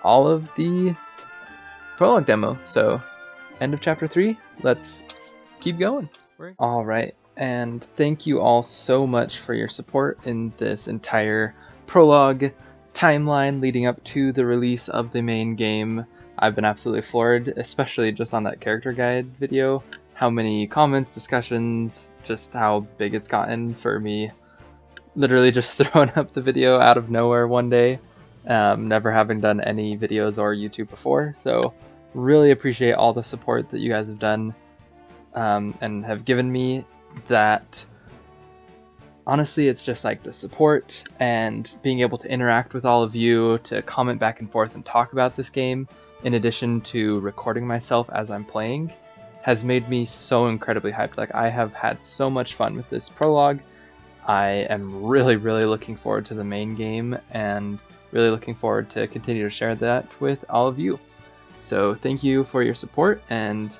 all of the prologue demo. So, end of chapter 3. Let's keep going. Alright, and thank you all so much for your support in this entire prologue timeline leading up to the release of the main game. I've been absolutely floored, especially just on that character guide video, how many comments, discussions, just how big it's gotten for me literally just throwing up the video out of nowhere one day, never having done any videos or YouTube before. So really appreciate all the support that you guys have done and have given me. That honestly, it's just like the support and being able to interact with all of you, to comment back and forth and talk about this game, in addition to recording myself as I'm playing, has made me so incredibly hyped. Like, I have had so much fun with this prologue. I am really, really looking forward to the main game, and really looking forward to continue to share that with all of you. So thank you for your support, and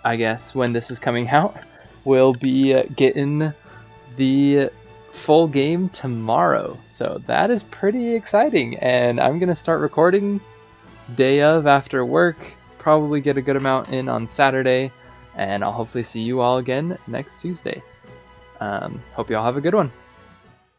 I guess when this is coming out, we'll be getting the full game tomorrow. So that is pretty exciting, and I'm gonna start recording day of after work, probably get a good amount in on Saturday, and I'll hopefully see you all again next Tuesday. Hope you all have a good one.